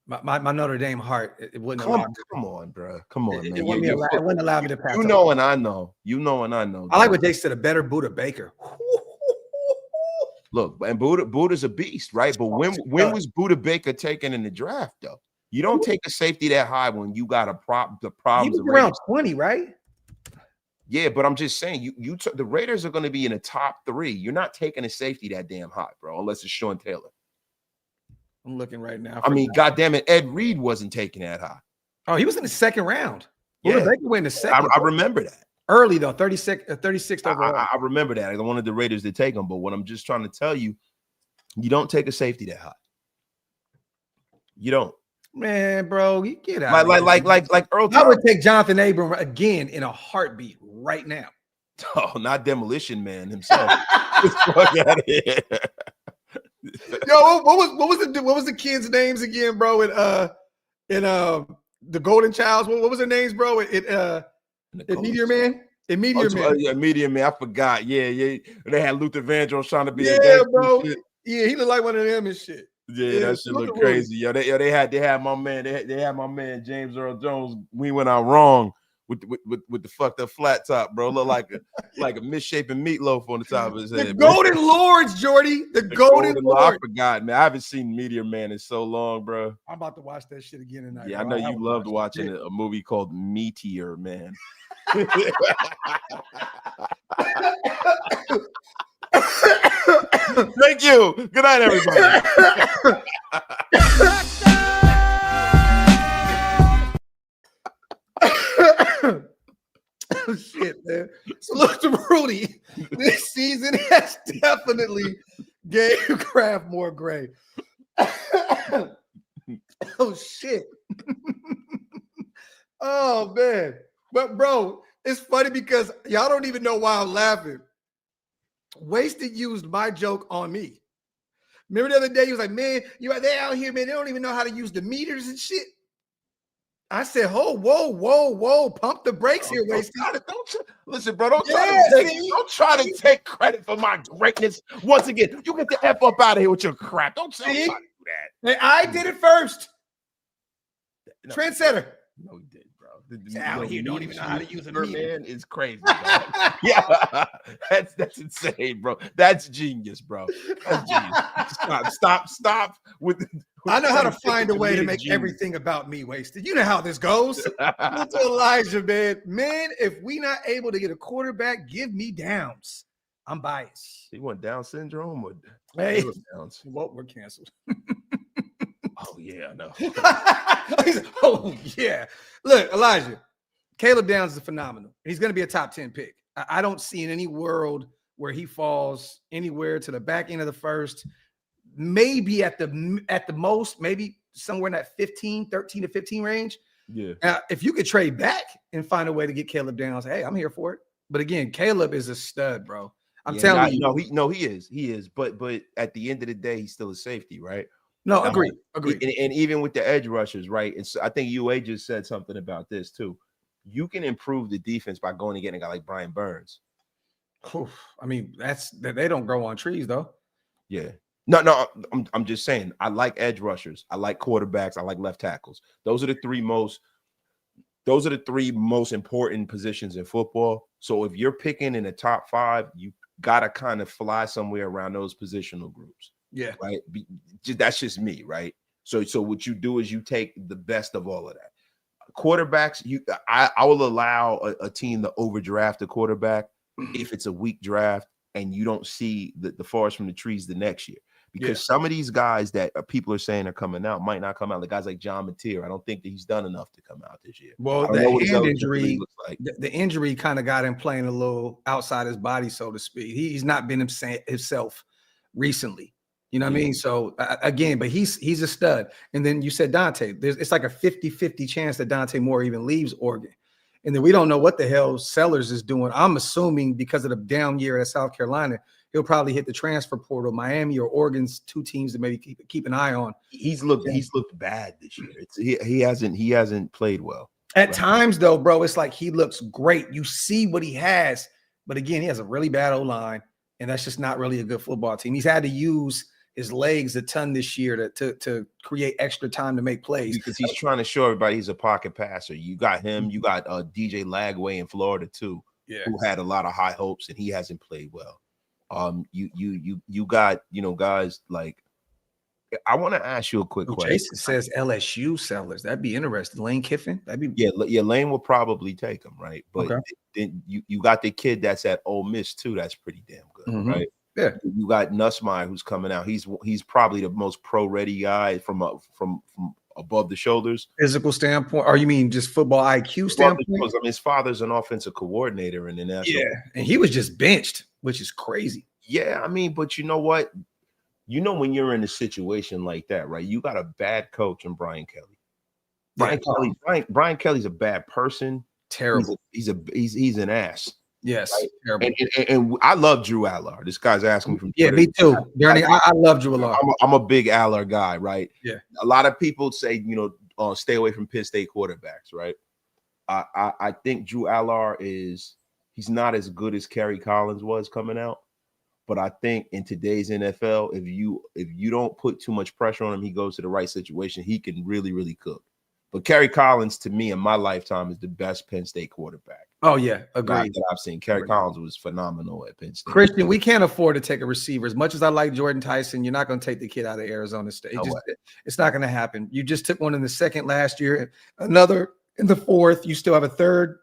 My Notre Dame heart, it wouldn't come on, bro. Come on, man. It wouldn't allow me to pass. And I know. I like what they said, a better Buddha Baker. Look, and Buddha's a beast, right? But when was Buddha Baker taken in the draft, though? You don't take a safety that high when you got the problems. He was around 20, right? Yeah, but I'm just saying, the Raiders are going to be in the top 3. You're not taking a safety that damn high, bro, unless it's Sean Taylor. I'm looking right now. I mean, goddamn it, Ed Reed wasn't taking that high. Oh, he was in the second round. Yeah. Baker went in the second. I remember that. Early though, 36th overall. I remember that. I wanted the Raiders to take him, but what I'm just trying to tell you, you don't take a safety that high. You don't. Man, bro, you get out. Like Earl. I would take Jonathan Abram again in a heartbeat right now. Oh, not Demolition Man himself. Fuck out of here. Yo, what was the kids' names again, bro? In the Golden Childs. What was their names, bro? In Meteor Man. In Meteor Man. Yeah, Meteor Man. I forgot. Yeah. They had Luther Vandross trying to be bro. Yeah, he looked like one of them and shit. Yeah, that shit look crazy. Yo, they had my man. They had my man James Earl Jones. We went out wrong with the fucked up flat top, bro. Look like a misshapen meatloaf on the top of his head. The Golden Lords, Jordy. The Golden Lords. I forgot, man. I haven't seen Meteor Man in so long, bro. I'm about to watch that shit again tonight. Yeah, bro. I know you loved watching a movie called Meteor Man. Thank you. Good night, everybody. Oh, shit, man. So look to Rudy. This season has definitely gave Kraft more gray. Oh shit. Oh man. But bro, it's funny because y'all don't even know why I'm laughing. Wasted used my joke on me. Remember the other day, he was like, man, they out here, man, they don't even know how to use the meters and shit. I said, oh, whoa, pump the brakes here, Wasted. Listen, bro, don't try to take credit for my greatness. Once again, you get the F up out of here with your crap. Don't try to do that. Hey, I did it first. No, trendsetter. No, he did, bro. Out here don't even know how to use a meter. Man is crazy. Yeah, that's insane, bro. That's genius, bro. That's genius. Stop with I know how to find a way to make everything about me, Wasted. You know how this goes. Look to Elijah, man. Man, if we not able to get a quarterback, give me downs. I'm biased. He went Down syndrome or Downs? Well, we're canceled. Oh, yeah, I know. Oh, yeah. Look, Elijah, Caleb Downs is phenomenal. He's going to be a top 10 pick. I don't see in any world where he falls anywhere to the back end of the first. Maybe at the most, maybe somewhere in that 13 to 15 range. Yeah. If you could trade back and find a way to get Caleb Downs, hey, I'm here for it. But again, Caleb is a stud, bro. I'm telling you. He is. But at the end of the day, he's still a safety, right? No, agree. And even with the edge rushers, right? And so I think UA just said something about this too. You can improve the defense by going and getting a guy like Brian Burns. I mean, they don't grow on trees, though. Yeah. No, I'm just saying. I like edge rushers. I like quarterbacks. I like left tackles. Those are the three most important positions in football. So if you're picking in the top 5, you gotta kind of fly somewhere around those positional groups. Yeah. Right. That's just me, right? So what you do is you take the best of all of that. Quarterbacks, I will allow a team to overdraft a quarterback if it's a weak draft and you don't see the forest from the trees the next year. Because some of these guys that people are saying are coming out might not come out. Like guys like John Mateer, I don't think that he's done enough to come out this year. Well, the hand injury, the injury kind of got him playing a little outside his body, so to speak. He's not been himself recently. You know what I mean? So again, but he's a stud. And then you said Dante. It's like a 50-50 chance that Dante Moore even leaves Oregon. And then we don't know what the hell Sellers is doing. I'm assuming because of the down year at South Carolina, he'll probably hit the transfer portal. Miami or Oregon's 2 teams to maybe keep an eye on. He's looked bad this year. He hasn't played well. At times, though, bro, it's like he looks great. You see what he has, but again, he has a really bad O-line, and that's just not really a good football team. He's had to use his legs a ton this year to create extra time to make plays because he's trying to show everybody he's a pocket passer. You got him. You got DJ Lagway in Florida too, who had a lot of high hopes and he hasn't played well. You got guys like. I want to ask you a quick question. Jason says LSU Sellers. That'd be interesting. Lane Kiffin. That'd be Lane will probably take him, right? But then you got the kid that's at Ole Miss too. That's pretty damn good, right? Yeah, you got Nussmeier who's coming out. He's probably the most pro ready guy from above the shoulders. Physical standpoint, or you mean just football IQ standpoint? I mean, his father's an offensive coordinator in the national. Yeah, and he was just benched, which is crazy. Yeah, I mean, but you know what? You know, when you're in a situation like that, right? You got a bad coach in Brian Kelly. Brian Kelly's a bad person. Terrible. He's an ass. Yes, right? terrible. And I love Drew Allard. This guy's asking me from Twitter. Me too. I love Drew Allard. I'm a big Allard guy, right? Yeah. A lot of people say, stay away from Penn State quarterbacks, right? I think Drew Allard he's not as good as Kerry Collins was coming out. But I think in today's NFL, if you don't put too much pressure on him, he goes to the right situation, he can really, really cook. But Kerry Collins, to me, in my lifetime, is the best Penn State quarterback. Oh, yeah, agreed. That I've seen. Kerry Collins was phenomenal at Penn State. Christian, we can't afford to take a receiver. As much as I like Jordan Tyson, you're not going to take the kid out of Arizona State. It's not going to happen. You just took one in the second last year, another in the fourth. You still have a third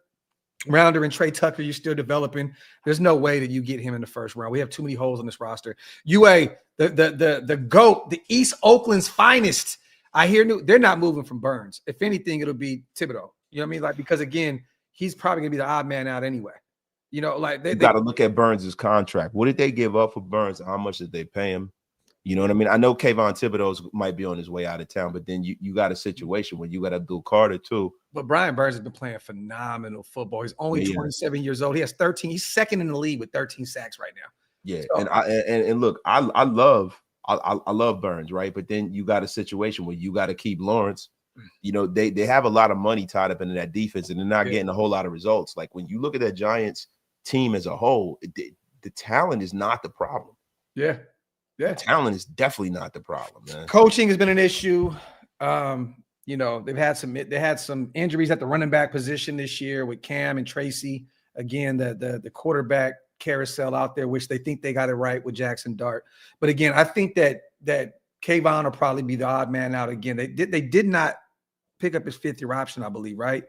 rounder and Trey Tucker you're still developing. There's no way that you get him in the first round. We have too many holes on this roster. UA, the GOAT, the East Oakland's finest. I hear they're not moving from Burns. If anything, it'll be Thibodeau. You know what I mean? Like, because again, he's probably gonna be the odd man out anyway. You know, like they got to look at Burns' contract. What did they give up for Burns? How much did they pay him? You know what I mean? I know Kayvon Thibodeau might be on his way out of town, but then you got a situation where you got Abdul Carter too. But Brian Burns has been playing phenomenal football. He's only 27 years old. He has 13. He's second in the league with 13 sacks right now. Yeah, so, and look, I love Burns, right? But then you got a situation where you got to keep Lawrence. You know, they have a lot of money tied up into that defense, and they're not getting a whole lot of results. Like when you look at that Giants team as a whole, the talent is not the problem. Yeah. Talent is definitely not the problem, man. Coaching has been an issue. You know, they had some injuries at the running back position this year with Cam and Tracy. Again, the quarterback carousel out there, which they think they got it right with Jackson Dart. But again, I think that Kayvon will probably be the odd man out again. They did not pick up his fifth-year option, I believe, right?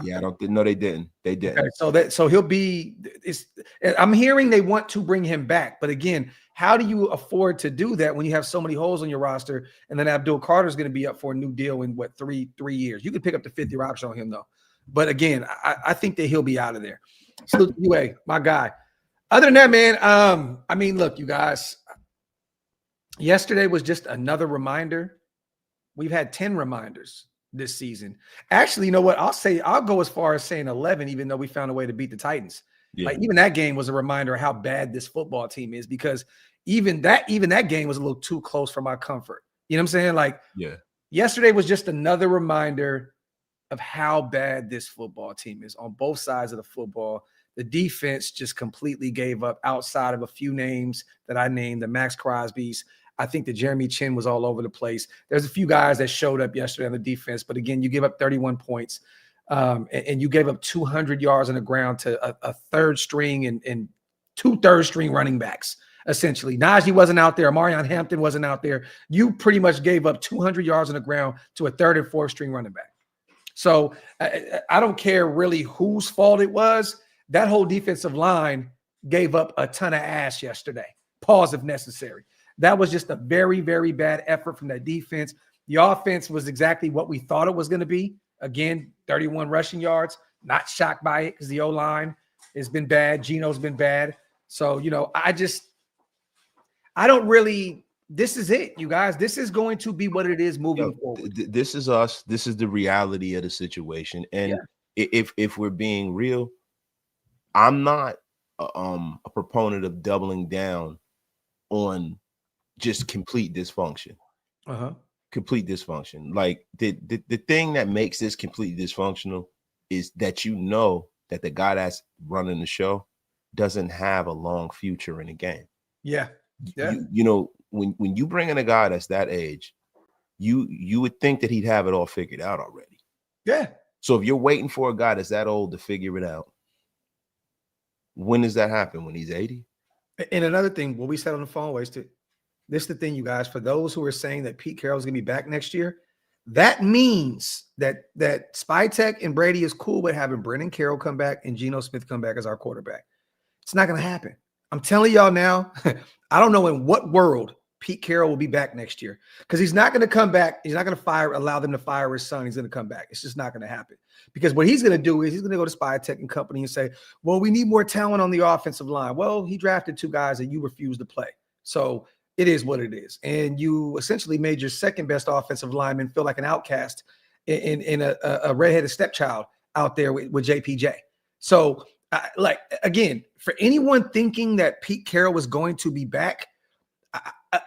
Yeah, they didn't. They didn't. Okay, so he'll be. I'm hearing they want to bring him back, but again, how do you afford to do that when you have so many holes on your roster? And then Abdul Carter is going to be up for a new deal in what three years? You could pick up the fifth-year option on him though. But again, I think that he'll be out of there. So UA, my guy. Other than that, man, I mean, look, you guys. Yesterday was just another reminder. We've had 10 reminders this season. Actually, you know what? I'll go as far as saying 11, even though we found a way to beat the Titans. Yeah. Like even that game was a reminder of how bad this football team is, because even that game was a little too close for my comfort. You know what I'm saying? Like, yesterday was just another reminder of how bad this football team is on both sides of the football. The defense just completely gave up outside of a few names that I named, the Max Crosby's. I think that Jeremy Chin was all over the place. There's a few guys that showed up yesterday on the defense, but again, you give up 31 points and you gave up 200 yards on the ground to a third string and two third-string running backs, essentially. Najee wasn't out there. Marion Hampton wasn't out there. You pretty much gave up 200 yards on the ground to a third and fourth-string running back. So I don't care really whose fault it was. That whole defensive line gave up a ton of ass yesterday. Pause if necessary. That was just a very, very bad effort from that defense. The offense was exactly what we thought it was going to be. Again, 31 rushing yards. Not shocked by it because the O-line has been bad. Geno's been bad. So, you know, I don't really – this is it, you guys. This is going to be what it is moving forward. This is us. This is the reality of the situation. And if we're being real, I'm not a proponent of doubling down on just complete dysfunction. Complete dysfunction. Like the thing that makes this completely dysfunctional is that you know that the guy that's running the show doesn't have a long future in the game. Yeah. You know, when you bring in a guy that's that age, you would think that he'd have it all figured out already. Yeah. So if you're waiting for a guy that's that old to figure it out, when does that happen? When he's 80? And another thing, what we said on the phone was this is the thing, you guys, for those who are saying that Pete Carroll's going to be back next year, that means that Spytek and Brady is cool with having Brennan Carroll come back and Geno Smith come back as our quarterback. It's not going to happen. I'm telling y'all now, I don't know in what world Pete Carroll will be back next year because he's not going to come back. He's not going to allow them to fire his son. He's going to come back. It's just not going to happen because what he's going to do is he's going to go to Spy Tech and Company and say, well, we need more talent on the offensive line. Well, he drafted 2 guys that you refused to play. So it is what it is. And you essentially made your second best offensive lineman feel like an outcast in a redheaded stepchild out there with JPJ. So again, for anyone thinking that Pete Carroll was going to be back,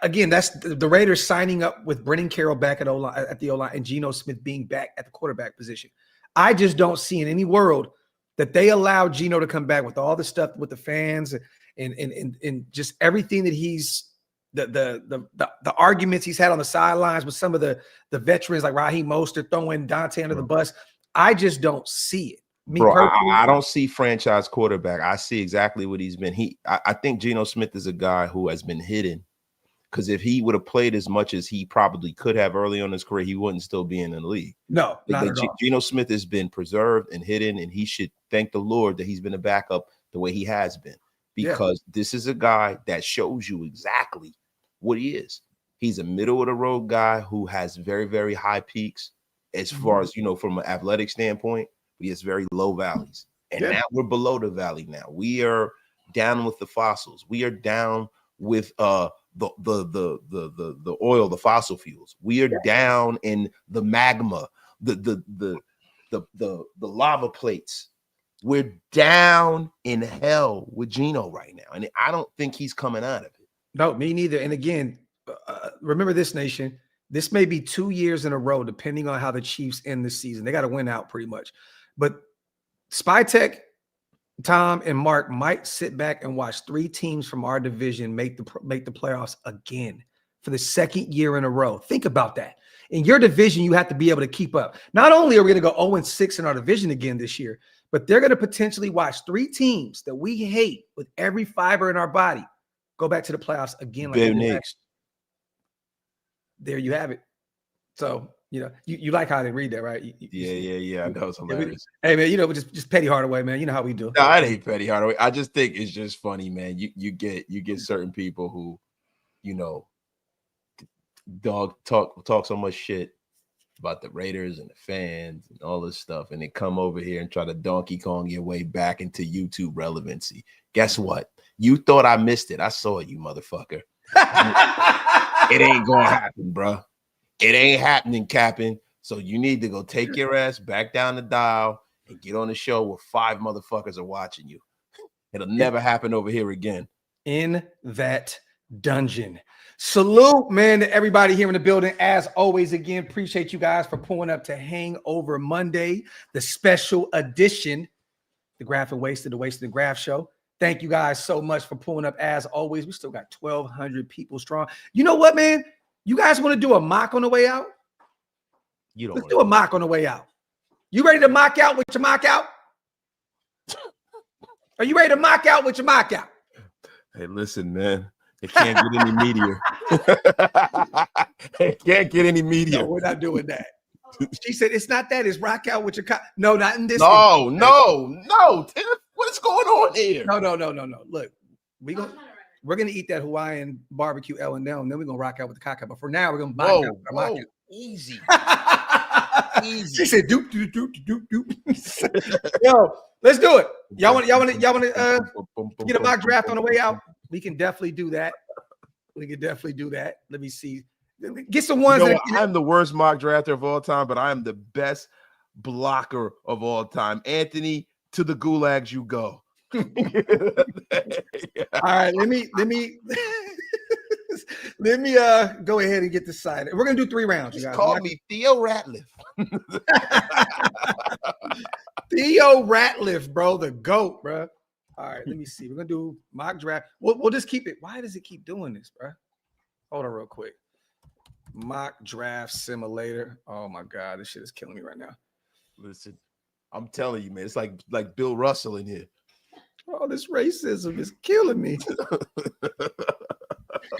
again, that's the Raiders signing up with Brennan Carroll back at the O-line and Geno Smith being back at the quarterback position. I just don't see in any world that they allow Geno to come back with all the stuff with the fans and just everything that he's the arguments he's had on the sidelines with some of the veterans like Raheem Mostert throwing Dante under the bus. I just don't see it. I don't see franchise quarterback. I see exactly what he's been. I think Geno Smith is a guy who has been hidden. Because if he would have played as much as he probably could have early on in his career, he wouldn't still be in the league. No, not at all. Geno Smith has been preserved and hidden, and he should thank the Lord that he's been a backup the way he has been. Because this is a guy that shows you exactly what he is. He's a middle-of-the-road guy who has very, very high peaks as far as, from an athletic standpoint. But he has very low valleys. And now we're below the valley now. We are down with the fossils. We are down with the oil, the fossil fuels. We are down in the magma, the lava plates. We're down in hell with Geno right now, and I don't think he's coming out of it. No, me neither. And again, remember this, nation. This may be 2 years in a row, depending on how the Chiefs end this season. They got to win out pretty much. But Spy Tech, Tom and Mark might sit back and watch 3 teams from our division make the playoffs again for the second year in a row. Think about that. In your division, you have to be able to keep up. Not only are we going to go 0-6 in our division again this year, but they're going to potentially watch 3 teams that we hate with every fiber in our body go back to the playoffs again. There you have it. So, you like how they read that, right? Yeah. That was hilarious. Hey, man, just Petty Hardaway, man. You know how we do. No, I hate Petty Hardaway. I just think it's just funny, man. You get certain people who, talk so much shit about the Raiders and the fans and all this stuff, and they come over here and try to Donkey Kong your way back into YouTube relevancy. Guess what? You thought I missed it. I saw you, motherfucker. It ain't gonna happen, bro. It ain't happening, Captain. So you need to go take your ass back down the dial and get on the show where 5 motherfuckers are watching you. It'll never happen over here again. In that dungeon. Salute, man, to everybody here in the building. As always, again, appreciate you guys for pulling up to Hangover Monday, the special edition, the Graph and Wasted, the Wasted and Graph show. Thank you guys so much for pulling up. As always, we still got 1,200 people strong. You know what, man? You guys want to do a mock on the way out? Let's do a mock on the way out. You ready to mock out with your mock out? Are you ready to mock out with your mock out? Hey, listen, man. It can't get any meatier. It can't get any meatier. No, we're not doing that. She said, it's not that. It's rock out with your No, not in this. No. Tim, what is going on here? No. Look, we're gonna eat that Hawaiian barbecue L&M, and then we're gonna rock out with the cocktail. But for now, we're gonna mock out. Easy. She said, doop. Yo, let's do it. Y'all want to get a mock draft on the way out? We can definitely do that. Let me see. Get some ones. I'm the worst mock drafter of all time, but I am the best blocker of all time. Anthony, to the gulags you go. All right, let me go ahead and get this side. We're gonna do 3 rounds. Just call me Theo Ratliff. Theo Ratliff, bro, the GOAT, bro. All right, let me see. We're gonna do mock draft. We'll just keep it. Why does it keep doing this, bro? Hold on, real quick. Mock draft simulator. Oh my god, this shit is killing me right now. Listen, I'm telling you, man, it's like Bill Russell in here. Oh, this racism is killing me.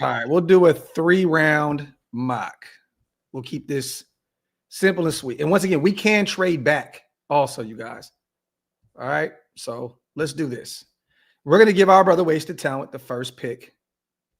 All right, we'll do a 3-round mock. We'll keep this simple and sweet. And once again, we can trade back also, you guys. All right, so let's do this. We're going to give our brother Wasted Talent the first pick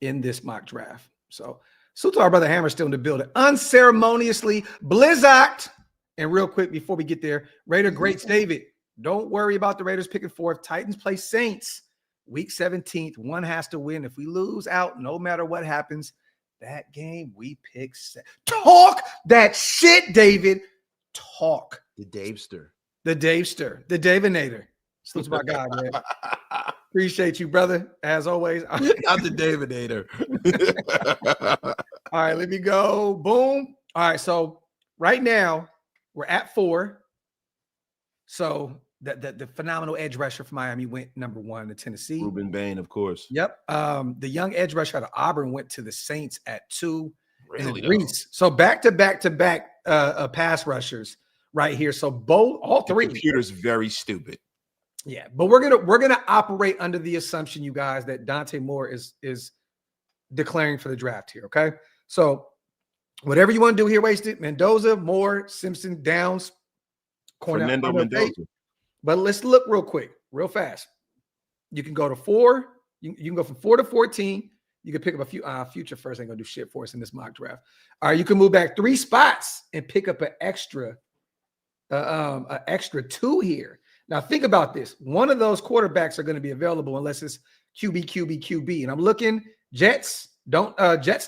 in this mock draft. So salute to our brother Hammer still in the building. Unceremoniously blizzacked. And real quick before we get there, Raider greats David. Don't worry about the Raiders picking fourth. Titans play Saints week 17th. One has to win. If we lose out, no matter what happens, that game we pick. Talk that shit, David. Talk. The Davester. The Davester. The Davinator. Salute to my guy, man. Appreciate you, brother. As always. Not the Davinator. All right, let me go. Boom. All right, so right now we're at 4. So the phenomenal edge rusher from Miami went number 1 to Tennessee. Ruben Bain, of course. Yep. The young edge rusher out of Auburn went to the Saints at 2. Really? Reese. So back to back pass rushers right here. So all three. The computer's very stupid. Yeah, but we're gonna operate under the assumption, you guys, that Dante Moore is declaring for the draft here. Okay, so whatever you want to do here, Wasted, Mendoza, Moore, Simpson, Downs, Fernando Mendoza. But let's look real quick, real fast. You can go to 4. You can go from 4 to 14. You can pick up a few. Future first ain't gonna do shit for us in this mock draft. All right, you can move back 3 spots and pick up an extra 2 here. Now, think about this. One of those quarterbacks are going to be available unless it's QB. And I'm looking, Jets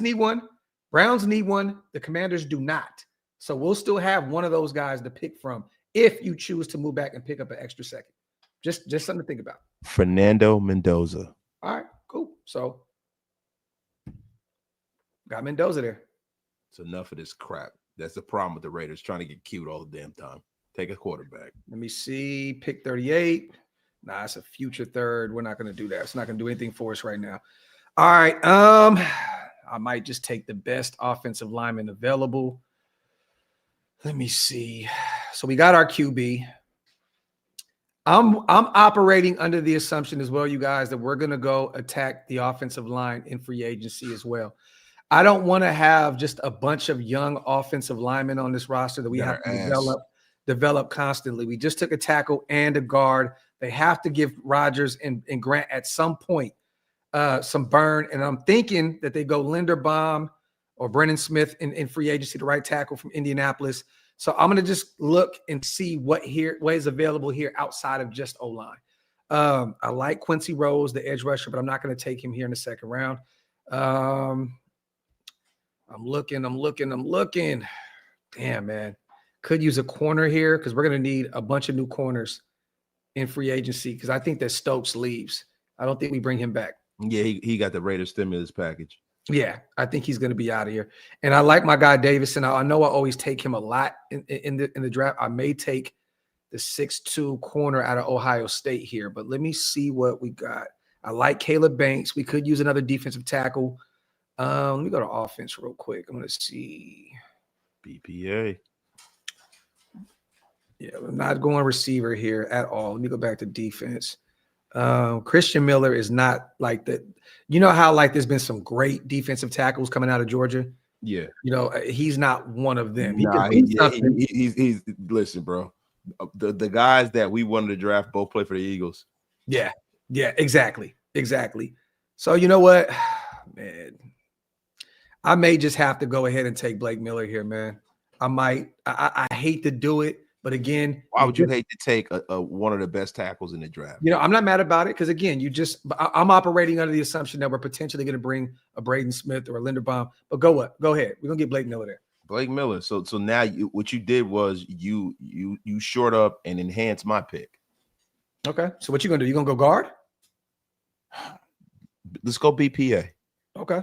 need one. Browns need one. The Commanders do not. So we'll still have one of those guys to pick from if you choose to move back and pick up an extra second. Just something to think about. Fernando Mendoza. All right, cool. So got Mendoza there. It's enough of this crap. That's the problem with the Raiders, trying to get cute all the damn time. Take a quarterback. Let me see. Pick 38. Nah, it's a future third. We're not going to do that. It's not going to do anything for us right now. All right. I might just take the best offensive lineman available. Let me see. So we got our QB. I'm operating under the assumption as well, you guys, that we're going to go attack the offensive line in free agency as well. I don't want to have just a bunch of young offensive linemen on this roster that we have to develop constantly. We just took a tackle and a guard. They have to give Rodgers and Grant at some point some burn. And I'm thinking that they go Linderbaum or Brennan Smith in free agency, the right tackle from Indianapolis. So I'm going to just look and see what is available here outside of just O-line. I like Quincy Rose, the edge rusher, but I'm not going to take him here in the second round. I'm looking. Damn, man. Could use a corner here because we're going to need a bunch of new corners in free agency because I think that Stokes leaves. I don't think we bring him back. Yeah, he got the Raiders stimulus package. Yeah, I think he's going to be out of here. And I like my guy Davison. I know I always take him a lot in the draft. I may take the 6'2" corner out of Ohio State here, but let me see what we got. I like Caleb Banks. We could use another defensive tackle. Let me go to offense real quick. I'm going to see. BPA. Yeah, I'm not going receiver here at all. Let me go back to defense. Christian Miller is not like that. You know how like there's been some great defensive tackles coming out of Georgia? Yeah. You know, he's not one of them. He's listen, bro. The guys that we wanted to draft both play for the Eagles. Yeah, exactly. So you know what, man? I may just have to go ahead and take Blake Miller here, man. I might. I hate to do it, but again, why would you hate to take a one of the best tackles in the draft? You know, I'm not mad about it because again, I'm operating under the assumption that we're potentially going to bring a Braden Smith or a Linderbaum. But go ahead. We're gonna get Blake Miller there. Blake Miller. So now what you did was you short up and enhance my pick. Okay. So what you gonna do? You gonna go guard? Let's go BPA. Okay.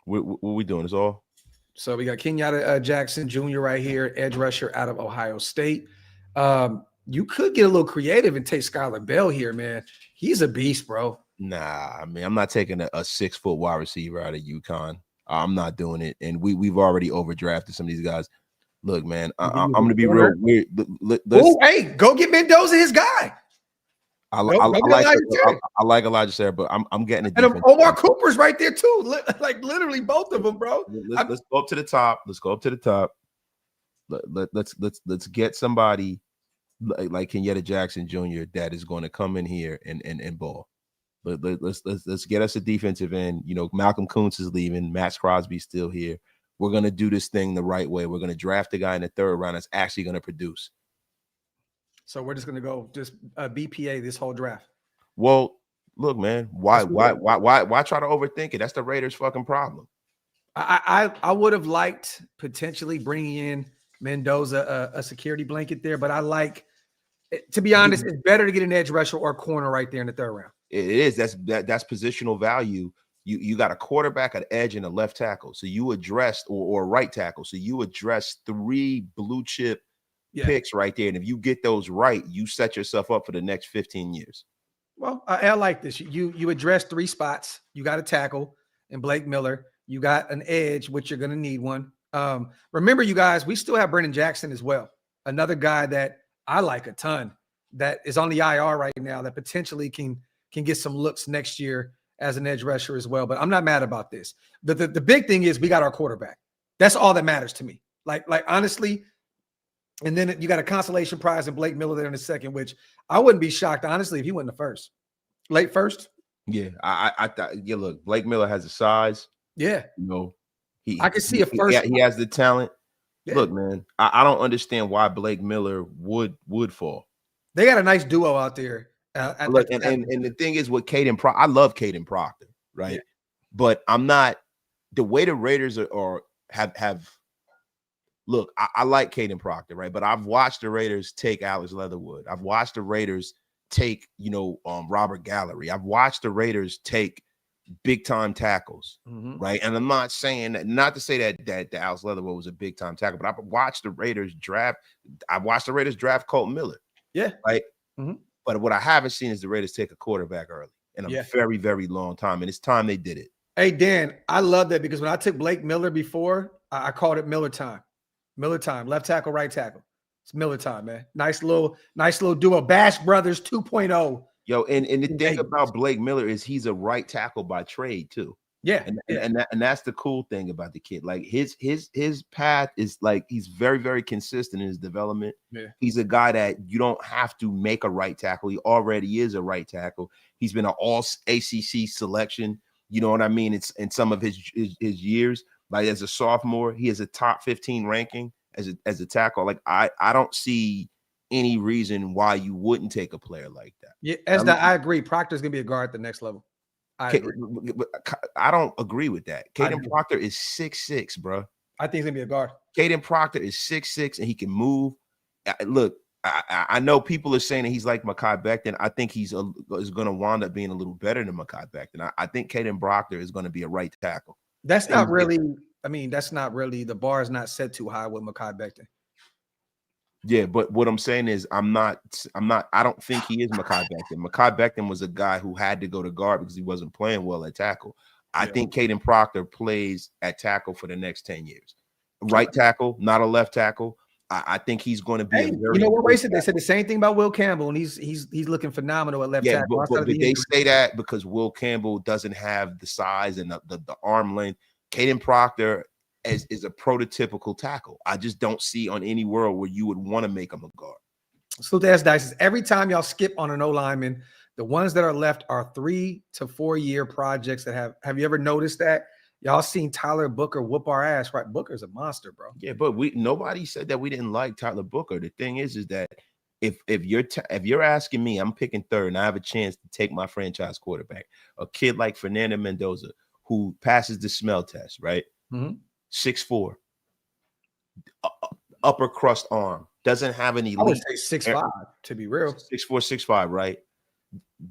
What we doing? Is all. So we got Kenyatta Jackson Jr. right here, edge rusher out of Ohio State. You could get a little creative and take Skylar Bell here, man. He's a beast, bro. Nah, I mean, I'm not taking a 6-foot wide receiver out of UConn. I'm not doing it. And we've already overdrafted some of these guys. Look, man, I'm going to be real weird. Hey, go get Mendoza, his guy. I like Elijah Sarah, but I'm getting and Omar Cooper's right there too. Like literally both of them, bro. Let's go up to the top. Let's get somebody like Kenyatta Jackson Jr. that is going to come in here and ball. Let's get us a defensive end. You know, Malcolm Kuntz is leaving. Max Crosby's still here. We're gonna do this thing the right way. We're gonna draft a guy in the third round that's actually gonna produce. So we're just gonna go BPA this whole draft. Well, look, man, why try to overthink it? That's the Raiders' fucking problem. I would have liked potentially bringing in Mendoza, a security blanket there, but I like, to be honest, it's better to get an edge rusher or corner right there in the third round. It is. That's positional value. You got a quarterback, an edge, and a left tackle. So you addressed or a right tackle. So you address 3 blue chip picks right there. And if you get those right, you set yourself up for the next 15 years. Well, I like this. You address 3 spots. You got a tackle and Blake Miller. You got an edge, which you're going to need one. Remember, you guys, we still have Brendan Jackson as well. Another guy that I like a ton that is on the IR right now that potentially can get some looks next year as an edge rusher as well. But I'm not mad about this. The big thing is we got our quarterback. That's all that matters to me. Like honestly, and then you got a consolation prize and Blake Miller there in the second, which I wouldn't be shocked, honestly, if he went in the first. Late first? Yeah, I thought, look, Blake Miller has the size. Yeah. You know, I can see a first. He has the talent. Yeah. Look, man, I don't understand why Blake Miller would fall. They got a nice duo out there. Look, and the thing is with Caden Proctor, I love Caden Proctor, right? Yeah. But I'm not the way the Raiders have. Look, I like Caden Proctor, right? But I've watched the Raiders take Alex Leatherwood. I've watched the Raiders take, Robert Gallery. I've watched the Raiders take big time tackles, right? And I'm not saying that, not to say that Alex Leatherwood was a big time tackle, but I've watched the Raiders draft. I watched the Raiders draft Colton Miller. Yeah, right. But what I haven't seen is the Raiders take a quarterback early in a very, very long time, and it's time they did it. Hey Dan, I love that because when I took Blake Miller before, I called it Miller time. Miller time, left tackle, right tackle. It's Miller time, man. Nice little duo. Bash Brothers 2.0. Yo, and the thing about Blake Miller is he's a right tackle by trade too. Yeah, and that's the cool thing about the kid. Like his path is like he's very, very consistent in his development. Yeah. He's a guy that you don't have to make a right tackle. He already is a right tackle. He's been an all ACC selection. You know what I mean? It's in some of his years. Like as a sophomore, he has a top 15 ranking as a tackle. Like I don't see any reason why you wouldn't take a player like that. Yeah, I agree. Proctor's gonna be a guard at the next level. I don't agree with that. Caden Proctor is 6'6", bro. I think he's gonna be a guard. Caden Proctor is 6'6", and he can move. Look, I know people are saying that he's like Mekhi Becton. I think is going to wind up being a little better than Mekhi Becton. I think Caden Proctor is going to be a right tackle. That's not really. I mean, that's not really. The bar is not set too high with Mekhi Becton. Yeah, but what I'm saying is I don't think he is Mekhi Becton. Mekhi Becton was a guy who had to go to guard because he wasn't playing well at tackle. I think Caden Proctor plays at tackle for the next 10 years. Right tackle, not a left tackle. I think he's going to be a very. You know what they said? They said the same thing about Will Campbell, and he's looking phenomenal at left tackle. But they say that because Will Campbell doesn't have the size and the arm length. Caden Proctor is a prototypical tackle. I just don't see on any world where you would want to make him a guard. So that's Dice. Every time y'all skip on an O lineman, the ones that are left are 3 to 4 year projects that have you ever noticed that? Y'all seen Tyler Booker whoop our ass, right? Booker's a monster, bro. Yeah, but nobody said that we didn't like Tyler Booker. The thing is that if you're asking me, I'm picking third and I have a chance to take my franchise quarterback, a kid like Fernando Mendoza who passes the smell test, right? 6'4", upper crust arm, doesn't have any. I would say 6'5", to be real. 6'4", 6'5", right?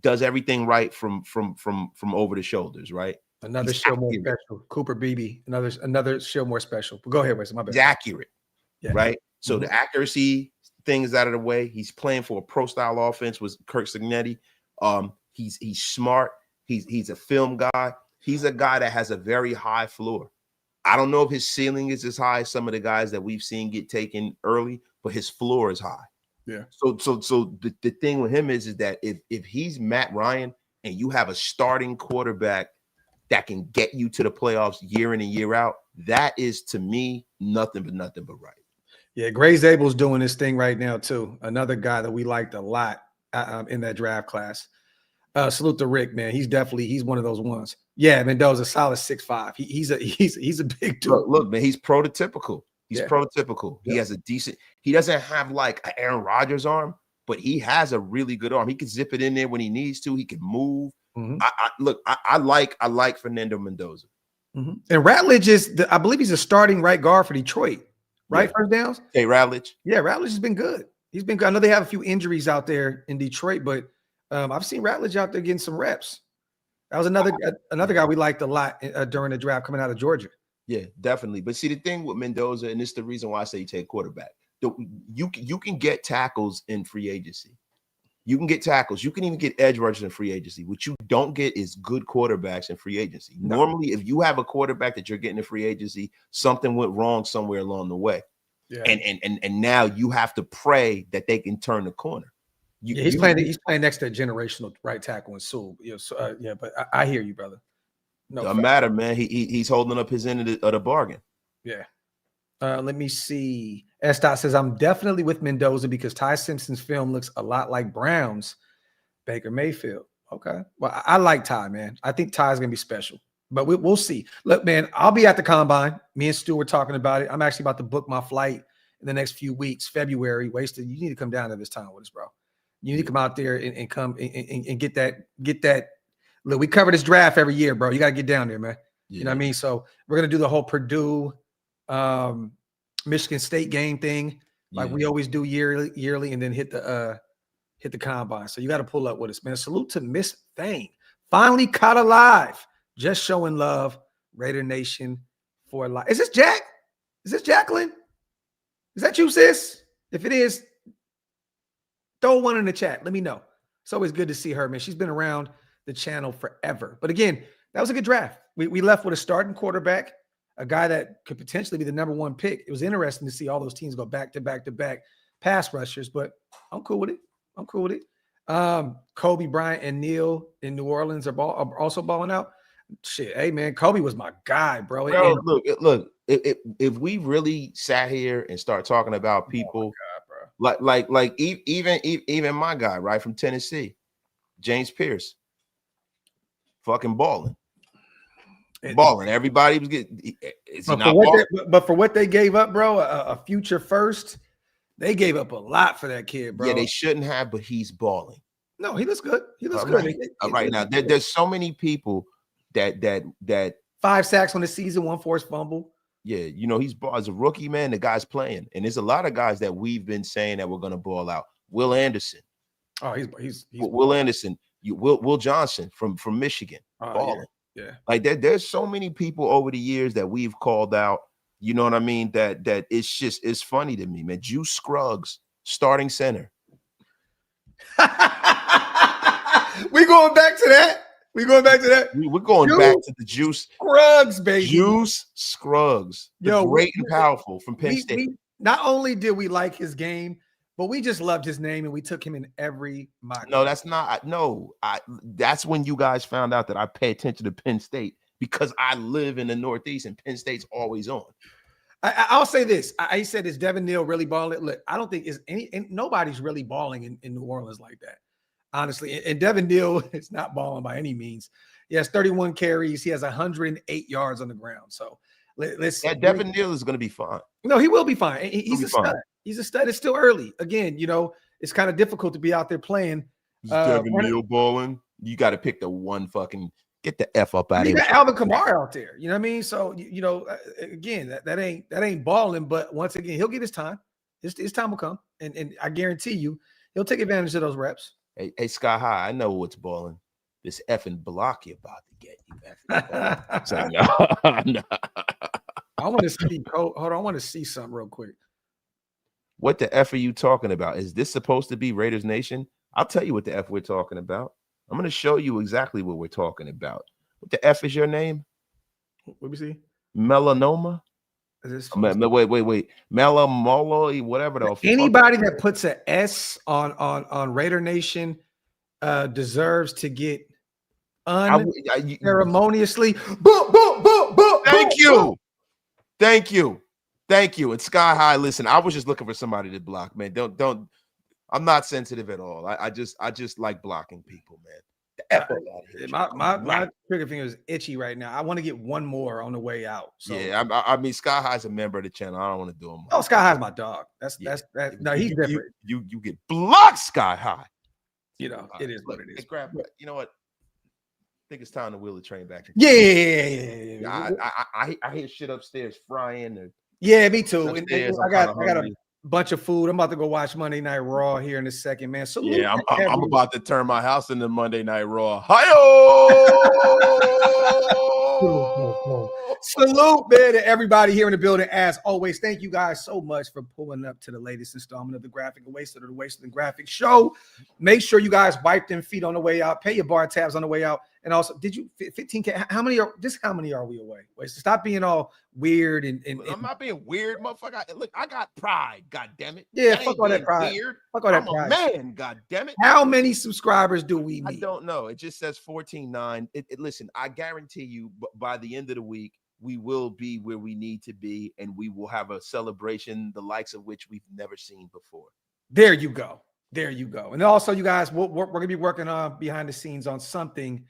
Does everything right from over the shoulders, right? Another show more special. Cooper Beebe. Another show more special. But go ahead, Wes. My bad. He's accurate, right? So the accuracy thing is out of the way. He's playing for a pro style offense with Kirk Signetti. He's smart. He's a film guy. He's a guy that has a very high floor. I don't know if his ceiling is as high as some of the guys that we've seen get taken early, but his floor is high. Yeah. So the thing with him is that if he's Matt Ryan and you have a starting quarterback that can get you to the playoffs year in and year out, that is to me nothing but right. Yeah, Gray Zabel's doing this thing right now too. Another guy that we liked a lot in that draft class. Salute to Rick, man. He's one of those ones. Yeah, Mendoza, solid 6'5". He's a big dude. Look, man, he's prototypical. He's prototypical. Yep. He has a decent. He doesn't have like an Aaron Rodgers arm, but he has a really good arm. He can zip it in there when he needs to. He can move. Mm-hmm. I like Fernando Mendoza. Mm-hmm. And Ratledge I believe he's a starting right guard for Detroit. Right, first downs. Hey, Ratledge. Yeah, Ratledge has been good. He's been good. I know they have a few injuries out there in Detroit, but I've seen Ratledge out there getting some reps. That was another guy we liked a lot during the draft coming out of Georgia. Yeah, definitely. But see, the thing with Mendoza, and this is the reason why I say you take quarterback. You can get tackles in free agency. You can get tackles. You can even get edge rushers in free agency. What you don't get is good quarterbacks in free agency. No. Normally, if you have a quarterback that you're getting in free agency, something went wrong somewhere along the way. Yeah. And now you have to pray that they can turn the corner. He's playing next to a generational right tackle in Sewell. But I hear you, brother. No, doesn't matter, man. He's holding up his end of the bargain. Yeah. Let me see. S. Dot says, I'm definitely with Mendoza because Ty Simpson's film looks a lot like Brown's Baker Mayfield. Okay. Well, I like Ty, man. I think Ty's going to be special, but we'll see. Look, man, I'll be at the Combine. Me and Stu were talking about it. I'm actually about to book my flight in the next few weeks, February. Wasted. You need to come down to this time with us, bro. You need to come out there and come and get that. Look, we cover this draft every year, bro. You got to get down there, man. Yeah. You know what I mean? So we're going to do the whole Purdue, Michigan State game thing like we always do yearly, and then hit the Combine. So you got to pull up with us, man. Salute to Miss Thane. Finally caught alive. Just showing love. Raider Nation for life. Is this Jack? Is this Jacqueline? Is that you, sis? If it is, throw one in the chat. Let me know. It's always good to see her, man. She's been around the channel forever. But again, that was a good draft. We left with a starting quarterback, a guy that could potentially be the number one pick. It was interesting to see all those teams go back to back to back pass rushers, but I'm cool with it. Kobe Bryant and Neil in New Orleans are also balling out. Shit, hey man, Kobe was my guy, bro. Look. If we really sat here and start talking about people, like even my guy, right, from Tennessee, James Pierce, fucking balling. Everybody was getting. But for what they gave up, bro, a future first, they gave up a lot for that kid, bro. Yeah, they shouldn't have, but he's balling. No, he looks good. He looks good. Right now, there's so many people that 5 sacks on the season, 1 forced fumble. Yeah, you know, he's as a rookie, man. The guy's playing, and there's a lot of guys that we've been saying that we're going to ball out. Will Anderson. Oh, he's Will Anderson. Will Johnson from Michigan. Balling. Yeah. Like there's so many people over the years that we've called out. You know what I mean? That it's funny to me, man. Juice Scruggs, starting center. We going back to that. We're going back to the Juice Scruggs, baby. Juice Scruggs, great and powerful from Penn State. Not only did we like his game, but we just loved his name and we took him in every mock. No, that's not. No, that's when you guys found out that I pay attention to Penn State because I live in the Northeast and Penn State's always on. I'll say this. I said, is Devin Neal really balling? Look, I don't think nobody's really balling in New Orleans like that. Honestly, and Devin Neal is not balling by any means. He has 31 carries. He has 108 yards on the ground. So Devin Neal is going to be fine. No, he will be fine. He's a stud. He's a stud. It's still early. Again, you know, it's kind of difficult to be out there playing. Devin Neal balling. You got to pick the one fucking get the F up out of here. You got Alvin Kamara out there. You know what I mean? So you know, again, that ain't balling. But once again, he'll get his time. His time will come, and I guarantee you, he'll take advantage of those reps. Hey, Sky High, I know what's balling. This effing block you're about to get. You so, no. I want to see. Hold on, I want to see something real quick. What the F are you talking about? Is this supposed to be Raiders Nation? I'll tell you what the F we're talking about. I'm going to show you exactly what we're talking about. What the F is your name? Let me see. Melanoma? Is this wait. Melamolo, whatever the anybody that puts an S on Raider Nation deserves to get unceremoniously. Thank you. And Sky High, listen, I was just looking for somebody to block, man. Don't. I'm not sensitive at all. I just like blocking people, man. The F up out of here. My trigger finger is itchy right now. I want to get one more on the way out. So. Yeah, I mean, Sky High's a member of the channel. I don't want to do him. Oh, Sky High's my dog. That's no, he's different. You get blocked, Sky High. You know, it is what it is. You know what? I think it's time to wheel the train back. Yeah. I hear shit upstairs frying. Yeah, me too. And I got hungry. a bunch of food. I'm about to go watch Monday Night Raw here in a second, man. So yeah, I'm about to turn my house into Monday Night Raw. Hi-yo! Salute, man, to everybody here in the building. As always, thank you guys so much for pulling up to the latest installment of the Graphic Wasted or the Wasted and Graphic Show. Make sure you guys wipe them feet on the way out. Pay your bar tabs on the way out. And also, did you 15K? How many are we away? Wait, so stop being all weird and I'm not being weird, motherfucker. Look, I got pride, god damn it. Yeah, fuck all that pride. Weird. Fuck all that pride. Man, god damn it. How many subscribers do we need? I don't know. It just says 14.9. Listen, I guarantee you by the end of the week, we will be where we need to be, and we will have a celebration, the likes of which we've never seen before. There you go. There you go. And also, you guys, we're going to be working on behind the scenes on something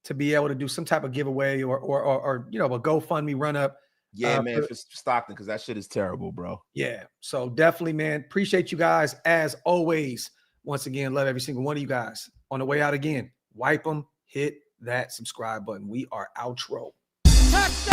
to be able to do some type of giveaway or you know, a GoFundMe run up. Yeah, man, for Stockton, because that shit is terrible, bro. Yeah. So definitely, man, appreciate you guys as always. Once again, love every single one of you guys. On the way out again, wipe them, hit that subscribe button. We are outro. Touchdown!